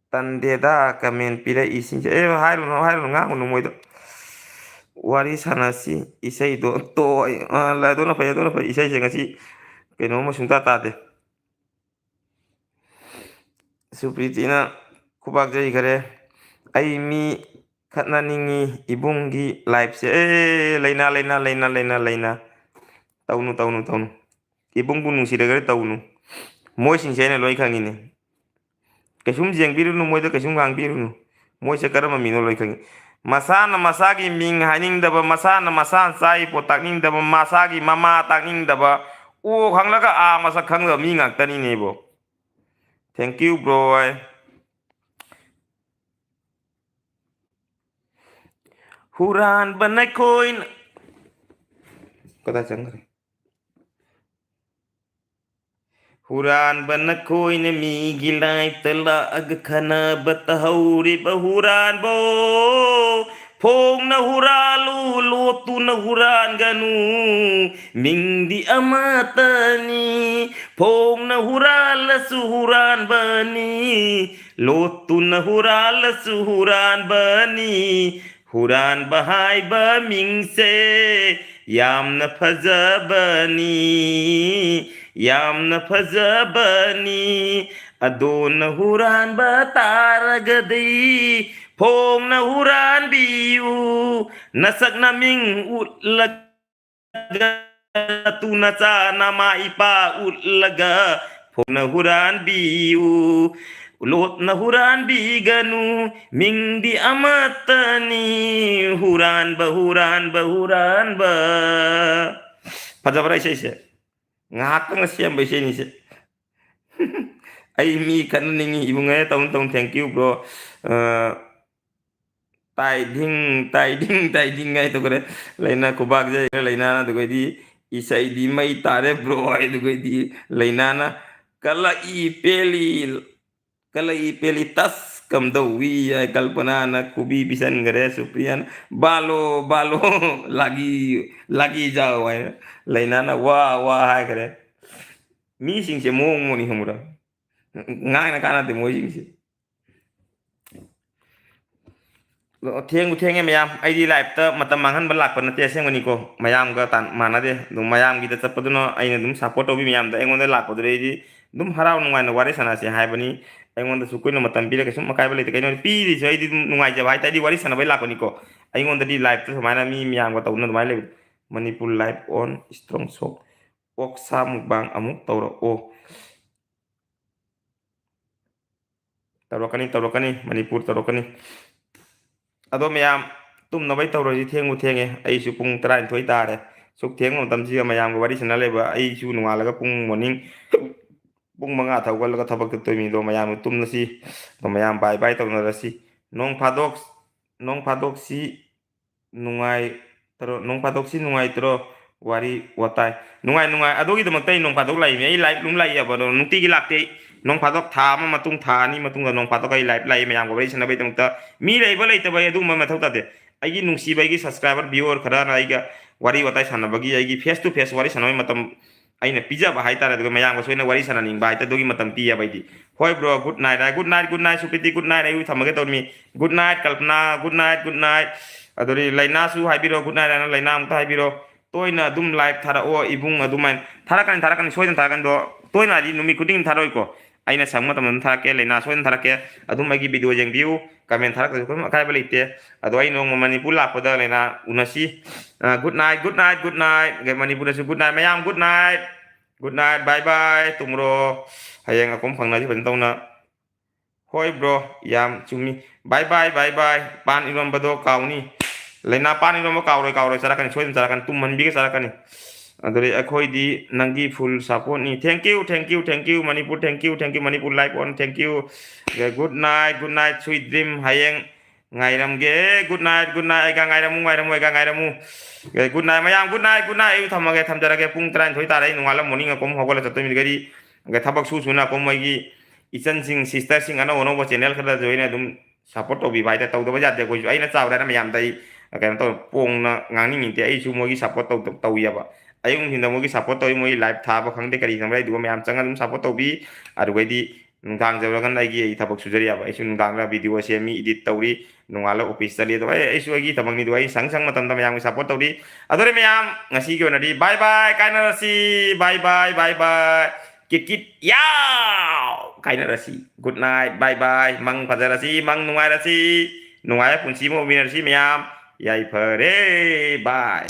tandeda kamen pira isin hairu nga unu moido wari sanasi isai do to la do na fa isai se ngasi keno mo sunta ta de supritina kubak jai gare ai mi khatna ningi ibungi live se leina taunu ibung bu nungsi de gare taunu moi sing se ne loi khangini kesum jeng biru nu moi do kesum gang biru nu moi se karama mino loi khangi masana masagi ming haning daba masana masan sai po takning daba masagi mama takning daba o khanglaga a masa khangla mi ngak tani ne bo thank you bro huran banai koin kata chang ꯍꯨꯔꯥꯟꯕ ꯅꯈꯣꯏꯅ ꯃꯤꯒꯤ ꯂꯥꯏꯐꯇ ꯂꯥꯛꯑꯒ ꯈꯟꯅꯕ ꯇꯍꯧꯔꯤꯕ ꯍꯨꯔꯥꯟꯕꯣ ꯐꯣꯡꯅ ꯍꯨꯔꯥꯜꯂꯨ ꯂꯣꯠꯇꯨꯅ ꯍꯨꯔꯥꯟꯒꯅꯨ ꯃꯤꯡꯗꯤ ꯑꯃꯠꯇꯅꯤ ꯐꯣꯡꯅ ꯍꯨꯔꯥꯜꯂꯁꯨ ꯍꯨꯔꯥꯟꯕꯅꯤ ꯂꯣꯠꯇꯨꯅ ꯍꯨꯔꯥꯜꯂꯁꯨ ꯍꯨꯔꯥꯟꯕꯅꯤ ꯍꯨꯔꯥꯟꯕ ꯍꯥꯏꯕ ꯃꯤꯡꯁꯦ ꯌꯥꯝꯅ ꯐꯖꯕꯅꯤ ꯌꯥꯝꯅ ꯐꯖꯕꯅꯤ ꯑꯗꯣꯅ ꯍꯨꯔꯥꯟꯕ ꯇꯥꯔꯒꯗꯤ ꯐꯣꯡꯅ ꯍꯨꯔꯥꯟꯕꯤꯌꯨ ꯅꯁꯛ ನಮಿಂಗ್ ಉꯠಲಗ ತು ನಚಾ ನಮ ಇಪಾ ಉಟ್ಲಗ ಫೋನ ಹುರಾನ್ಬಿಯು ꯂꯣꯠꯅ ꯍꯨꯔꯥꯟꯕꯤꯒꯅꯨ ꯃꯤꯡꯗꯤ ꯑꯃꯠꯇꯅꯤ ꯍꯨꯔꯥꯟꯕ ꯍꯨꯔꯥꯟꯕ ꯍꯨꯔꯥꯟꯕ ꯐꯖꯕ꯭ꯔꯥ ꯏꯁꯩꯁꯦ ꯉꯥꯏꯍꯥꯛꯇꯪꯅ ꯁꯦꯝꯕ ꯏꯁꯩꯅꯤꯁꯦ ꯑꯩ ꯃꯤ ꯈꯠꯅꯅꯤꯡꯉꯤ ꯏꯕꯨꯡꯉꯩ ꯇꯧꯅ ꯇꯧꯅ ꯊꯦꯡꯀ꯭ꯌꯨ ꯕ꯭ꯔꯣ ꯇꯥꯏꯗꯤꯡ ꯍꯥꯏꯗꯨꯒꯔꯦ ꯂꯩꯅꯥ ꯈꯨꯕꯥꯛꯁꯦ ꯂꯩꯅꯥꯅ ꯑꯗꯨꯒꯩꯗꯤ ꯏꯁꯩꯗꯤ ꯃꯩ ꯇꯥꯔꯦ ꯕ꯭ꯔꯣ ꯍꯥꯏꯗꯨꯒꯩꯗꯤ ꯂꯩꯅꯥꯅ ꯀꯂꯛꯏ ꯄꯦꯜꯂꯤ ꯇꯁ ꯀꯝꯗꯧꯋꯤ ꯍꯥꯏ ꯀꯜꯄꯅꯥꯅ ꯈꯨꯕꯤ ꯄꯤꯁꯟꯈꯔꯦ ꯁꯨꯄ꯭ꯔꯤꯌꯥꯅ ꯕꯥꯂꯣ ꯕꯥꯂꯣ ꯂꯥꯒꯤ ꯖꯥꯎ ꯍꯥꯏꯅ ꯂꯩꯅꯥꯅ ꯋꯥ ꯋꯥ ꯍꯥꯏꯈꯔꯦ ꯃꯤꯁꯤꯡꯁꯦ ꯃꯑꯣꯡ ꯃꯑꯣꯡꯅꯤ ꯈꯪꯕ꯭ꯔꯥ ꯉꯥꯡꯅ ꯀꯥꯟꯅꯗꯦ ꯃꯣꯏꯁꯤꯡꯁꯦ ꯊꯦꯡꯕꯨ ꯊꯦꯡꯉꯦ ꯃꯌꯥꯝ ꯑꯩꯗꯤ ꯂꯥꯏꯐꯇ ꯃꯇꯝ ꯃꯥꯡꯍꯟꯕ ꯂꯥꯛꯄ ꯅꯠꯇꯦ ꯑꯁꯦꯡꯕꯅꯤꯀꯣ ꯃꯌꯥꯝꯒ ꯃꯥꯟꯅꯗꯦ ꯑꯗꯨꯝ ꯃꯌꯥꯝꯒꯤꯗ ꯆꯠꯄꯗꯨꯅ ꯑꯩꯅ ꯑꯗꯨꯝ ꯁꯞꯄꯣꯔꯠ ꯇꯧꯕꯤ ꯃꯌꯥꯝꯗ ꯑꯩꯉꯣꯟꯗ ꯂꯥꯛꯄꯗꯨꯗꯩꯗꯤ ꯑꯗꯨꯝ ꯍꯔꯥꯎ ꯅꯨꯡꯉꯥꯏꯅ ꯋꯥꯔꯤ ꯁꯥꯟꯅꯁꯦ ꯍꯥꯏꯕꯅꯤ ꯑꯩꯉꯣꯟꯗꯁꯨ ꯀꯨꯏꯅ ꯃꯇꯝ ꯄꯤꯔꯒ ꯁꯨꯝ ꯑꯀꯥꯏꯕ ꯂꯩꯇꯦ ꯀꯩꯅꯣ ꯄꯤꯔꯤꯁꯨ ꯑꯩꯗꯤ ꯑꯗꯨꯝ ꯅꯨꯡꯉꯥꯏꯖꯕ ꯍꯥꯏꯇꯥꯔꯗꯤ ꯋꯥꯔꯤ ꯁꯥꯟꯅꯕꯩ ꯂꯥꯛꯄꯅꯤꯀꯣ ꯑꯩꯉꯣꯟꯗꯗꯤ ꯂꯥꯏꯐꯇ ꯁꯨꯃꯥꯏꯅ ꯃꯤ ꯃꯌꯥꯝꯒ ꯇꯧꯗꯅ ꯑꯗꯨꯃꯥꯏꯅ ꯂꯩꯕ ꯃꯅꯤꯄꯨꯔ ꯂꯥꯏꯐ ꯑꯣꯟ ꯏꯁꯇ꯭ꯔꯣꯡ ꯁꯣꯞ ꯑꯣꯛꯁꯥ ꯃꯨꯛꯕꯥꯡ ꯑꯃꯨꯛ ꯇꯧꯔꯛꯑꯣ ꯇꯧꯔꯛꯀꯅꯤ ꯃꯅꯤꯄꯨꯔ ꯇꯧꯔꯛꯀꯅꯤ ꯑꯗꯣ ꯃꯌꯥꯝ ꯇꯨꯝꯅꯕꯩ ꯇꯧꯔꯁꯤ ꯊꯦꯡꯕꯨ ꯊꯦꯡꯉꯦ ꯑꯩꯁꯨ ꯄꯨꯡ 12 ꯇꯥꯔꯦ ꯁꯨꯛ ꯊꯦꯡꯕ ꯃꯇꯝꯁꯤꯒ ꯃꯌꯥꯝꯒ ꯋꯥꯔꯤ ꯁꯥꯟꯅ ꯂꯩꯕ ꯑꯩꯁꯨ ꯅꯣꯡꯉꯥꯜꯂꯒ ꯃꯣꯔꯅꯤꯡ ꯄꯨꯡ 5 ꯊꯧꯒꯠꯂꯒ ꯊꯕꯛ ꯆꯠꯇꯣꯏꯅꯤ ꯑꯗꯣ ꯃꯌꯥꯝꯅ ꯇꯨꯝꯅꯁꯤ ꯑꯗꯣ ꯃꯌꯥꯝ ꯕꯥꯏ ꯕꯥꯏ ꯇꯧꯅꯔꯁꯤ ꯅꯣꯡ ꯐꯥꯗꯣꯛꯁꯤ ꯅꯨꯡꯉꯥꯏꯇ꯭ꯔꯣ ꯋꯥꯔꯤ ꯋꯥꯇꯥꯏ ꯅꯨꯡꯉꯥꯏ ꯑꯗꯨꯒꯤꯗꯃꯛꯇ ꯑꯩ ꯅꯣꯡ ꯐꯥꯗꯣꯛ ꯂꯥꯛꯏꯅꯦ ꯑꯩ ꯂꯥꯏꯐ ꯑꯗꯨꯝ ꯂꯥꯛꯏꯑꯕ ꯑꯗꯣ ꯅꯨꯡꯇꯤꯒꯤ ꯂꯥꯛꯇꯦ ꯅꯣꯡ ꯐꯥꯗꯣꯛ ꯊꯥ ꯑꯃ ꯃꯇꯨꯡ ꯊꯥ ꯑꯅꯤ ꯃꯇꯨꯡꯗ ꯅꯣꯡ ꯐꯥꯗꯣꯛ ꯑꯩ ꯂꯥꯏꯐ ꯂꯥꯛꯏ ꯃꯌꯥꯝꯒ ꯋꯥꯔꯤ ꯁꯥꯟꯅꯕꯒꯤꯗꯃꯛꯇ ꯃꯤ ꯂꯩꯕ ꯂꯩꯇꯕ ꯑꯗꯨꯒꯨꯝꯕ ꯃꯊꯧ ꯇꯥꯗꯦ ꯑꯩꯒꯤ ꯅꯨꯡꯁꯤꯕ ꯑꯩꯒꯤ ꯁꯕꯁꯀ꯭ꯔꯥꯏꯕꯔ ꯚꯤꯌꯣꯔ ꯈꯔꯅ ꯑꯩꯒ ꯋꯥꯔꯤ ꯋꯥꯇꯥꯏ ꯁꯥꯟꯅꯕꯒꯤ ꯑꯩꯒꯤ ꯐꯦꯁ ꯇꯨ ꯐꯦꯁ ꯋꯥꯔꯤ ꯁꯥꯟꯅꯕꯒꯤ ꯃꯇꯝ ꯑꯩꯅ ꯄꯤꯖꯕ ꯍꯥꯏꯇꯥꯔꯦ ꯑꯗꯨꯒ ꯃꯌꯥꯝꯒꯁꯨ ꯑꯩꯅ ꯋꯥꯔꯤ ꯁꯥꯟꯅꯅꯤꯡꯕ ꯍꯥꯏꯇꯥꯔꯦ ꯑꯗꯨꯒꯤ ꯃꯇꯝ ꯄꯤꯌꯦꯕ ꯑꯩꯗꯤ ꯍꯣꯏ bro good night Supiti good night ꯑꯩ ꯊꯝꯃꯒꯦ ꯇꯧꯔꯃꯤ good night Kalpana good night ꯑꯗꯨꯗꯤ ꯂꯩꯅꯥꯁꯨ ꯍꯥꯏꯕꯤꯔꯣ ꯒꯨꯗ ꯅꯥꯏꯠ ꯍꯥꯏꯅ ꯂꯩꯅꯥ ꯑꯃꯨꯛꯇ ꯍꯥꯏꯕꯤꯔꯣ ꯇꯣꯏꯅ ꯑꯗꯨꯝ ꯂꯥꯏꯚ ꯊꯥꯔꯛꯑꯣ ꯏꯕꯨꯡ ꯑꯗꯨꯃꯥꯏꯅ ꯊꯥꯔꯛꯀꯅꯤ ꯁꯣꯏꯗꯅ ꯊꯥꯔꯛꯀꯅꯤꯗꯣ ꯇꯣꯏꯅ ꯍꯥꯏꯗꯤ ꯅꯨꯃꯤꯠ ꯈꯨꯗꯤꯡꯒꯤ ꯊꯥꯔꯛꯑꯣꯏꯀꯣ ꯑꯩꯅ ꯁꯪꯕ ꯃꯇꯝꯗ ꯑꯗꯨꯝ ꯊꯥꯔꯛꯀꯦ ꯂꯩꯅꯥ ꯁꯣꯏꯗꯅ ꯊꯥꯔꯛꯀꯦ ꯑꯗꯨꯝ ꯑꯩꯒꯤ ꯚꯤꯗꯤꯑꯣ ꯌꯦꯡꯕꯤꯌꯨ ꯀꯃꯦꯟ ꯊꯥꯔꯛꯇꯁꯨ ꯀꯔꯤꯝ ꯑꯀꯥꯏꯕ ꯂꯩꯇꯦ ꯑꯗꯣ ꯑꯩ ꯅꯣꯡꯃ ꯃꯅꯤꯄꯨꯔ ꯂꯥꯛꯄꯗ ꯂꯩꯅꯥ ꯎꯅꯁꯤ ꯒꯨꯗ ꯅꯥꯏꯠ ꯃꯅꯤꯄꯨꯔꯗꯁꯨ ꯒꯨꯗ ꯅꯥꯏꯠ ꯃꯌꯥꯝ ꯒꯨꯗ ꯅꯥꯏꯠ ꯕꯥꯏ ꯕꯥꯏ ꯇꯨꯝꯃꯨꯔꯣ ꯍꯌꯦꯡ ꯑꯀꯣꯝ ꯐꯪꯅꯁꯤ ꯐꯖꯅ ꯇꯧꯅ ꯍꯣꯏ ꯕ꯭ꯔꯣ ꯌꯥꯝ ꯆꯨꯝꯃꯤ ꯕꯥꯏ ꯄꯥꯟ ꯏꯔꯣꯟꯕꯗꯣ ꯀꯥꯎꯅꯤ ꯂꯩꯅꯥ ꯄꯥꯟ ꯏꯔꯣꯟꯕ ꯀꯥꯎꯔꯣꯏ ꯆꯠꯔꯛꯀꯅꯤ ꯁꯣꯏꯗꯅ ꯆꯠꯔꯛꯀꯅꯤ ꯇꯨꯝꯍꯟꯕꯤꯒ ꯆꯠꯔꯛꯀꯅꯤ ꯑꯗꯨꯗꯩ ꯑꯩꯈꯣꯏꯗꯤ ꯅꯪꯒꯤ ꯐꯨꯜ ꯁꯞꯄꯣꯔꯠꯅꯤ thank you Manipur thank you Manipur life on thank you good night sweet dream ꯍꯌꯦꯡ ꯉꯥꯏꯔꯝꯒꯦ ꯒꯨꯗ ꯅꯥꯏꯠ ꯑꯩꯒ ꯉꯥꯏꯔꯝꯃꯨ ꯒꯨꯗ ꯅꯥꯏꯠ ꯃꯌꯥꯝ ꯒꯨꯗ ꯅꯥꯏꯠ ꯑꯩ ꯊꯝꯖꯔꯒꯦ ꯄꯨꯡ 12 ꯇꯥꯔꯦ ꯅꯣꯡꯉꯥꯜꯂ ꯃꯣꯔꯅꯤꯡ ꯑꯀꯣꯝ ꯍꯧꯒꯠꯂ ꯆꯠꯇꯣꯏꯃꯤꯒꯗꯤ ꯊꯕꯛ ꯁꯨꯅ ꯑꯀꯣꯝ ꯑꯩꯒꯤ ꯏꯆꯟꯁꯤꯡ ꯁꯤꯁꯇꯔꯁꯤꯡ ꯑꯅꯧ ꯆꯦꯅꯦꯜ ꯈꯔꯗꯁꯨ ꯑꯩꯅ ꯑꯗꯨꯝ ꯁꯞꯄꯣꯔꯠ ꯇꯧꯕꯤꯕ ꯍꯥꯏꯇꯥꯔꯦ ꯇꯧꯗꯕ ꯌꯥꯗꯦ ꯑꯩꯈꯣꯏꯁꯨ ꯑꯩꯅ ꯆꯥꯎꯔꯦꯅ ꯃꯌꯥꯝꯗ ꯑꯩ ꯀꯩꯅꯣ ꯇꯧ ꯄꯣꯡꯅ ꯉꯥꯡꯅꯤꯡꯉꯤꯗꯦ ꯑꯩꯁꯨ ꯃꯣꯏꯒꯤ ꯁꯞꯄꯣꯔꯠ ꯇꯧꯋꯦꯕ ꯑꯌꯨꯛ ꯅꯨꯡꯊꯤꯟꯗ ꯃꯣꯏꯒꯤ ꯁꯞꯄꯣꯔꯠ ꯇꯧꯋꯤ ꯃꯣꯏꯒꯤ ꯂꯥꯏꯚ ꯊꯥꯕ ꯈꯪꯗꯦ ꯀꯔꯤ ꯈꯪꯕ꯭ꯔꯥ ꯑꯗꯨꯒ ꯃꯌꯥꯝ ꯆꯪꯉ ꯑꯗꯨꯝ ꯁꯞꯄꯣꯔꯠ ꯇꯧꯕꯤ ꯑꯗꯨꯒꯩꯗꯤ ꯅꯨꯡꯗꯥꯡ ꯌꯧꯔꯒꯅ ꯑꯩ ꯊꯕꯛ ꯁꯨꯖꯔꯤꯑꯕ ꯑꯩꯁꯨ ꯅꯨꯡꯗꯥꯡꯗ ꯚꯤꯗꯤꯑꯣ ꯁꯦꯝꯃꯤ ꯏꯗꯤꯠ ꯇꯧꯔꯤ ꯅꯣꯡꯉꯥꯜꯂ ꯑꯣꯐꯤꯁ ꯆꯠꯂꯤ ꯑꯗꯣ ꯑꯩꯁꯨ ꯑꯩꯒꯤ ꯊꯕꯛꯅꯤ ꯑꯗꯨꯒ ꯑꯩ ꯁꯪ ꯃꯇꯝꯗ ꯃꯌꯥꯝꯒꯤ ꯁꯞꯄꯣꯔꯠ ꯇꯧꯔꯤ ꯑꯗꯨꯅ ꯃꯌꯥꯝ ꯉꯁꯤꯒꯤ ꯑꯣꯏꯅꯗꯤ ꯕꯥꯏ ꯀꯥꯏꯅꯔꯁꯤ ꯕꯥꯏ ꯀꯤꯠ ꯌꯥꯎ ꯀꯥꯏꯅꯔꯁꯤ ꯒꯨꯗ ꯅꯥꯏꯠ ꯕꯥꯏ ꯃꯪ ꯐꯖꯔꯁꯤ ꯃꯪ ꯅꯨꯡꯉꯥꯏꯔꯁꯤ ꯅꯨꯡꯉꯥꯏꯕ ꯄꯨꯟꯁꯤ ꯑꯃ ꯑꯣꯏꯃꯤꯟꯅꯔꯁꯤ ꯃꯌꯥꯝ ꯌꯥꯏꯐꯔꯦ ꯕꯥꯏ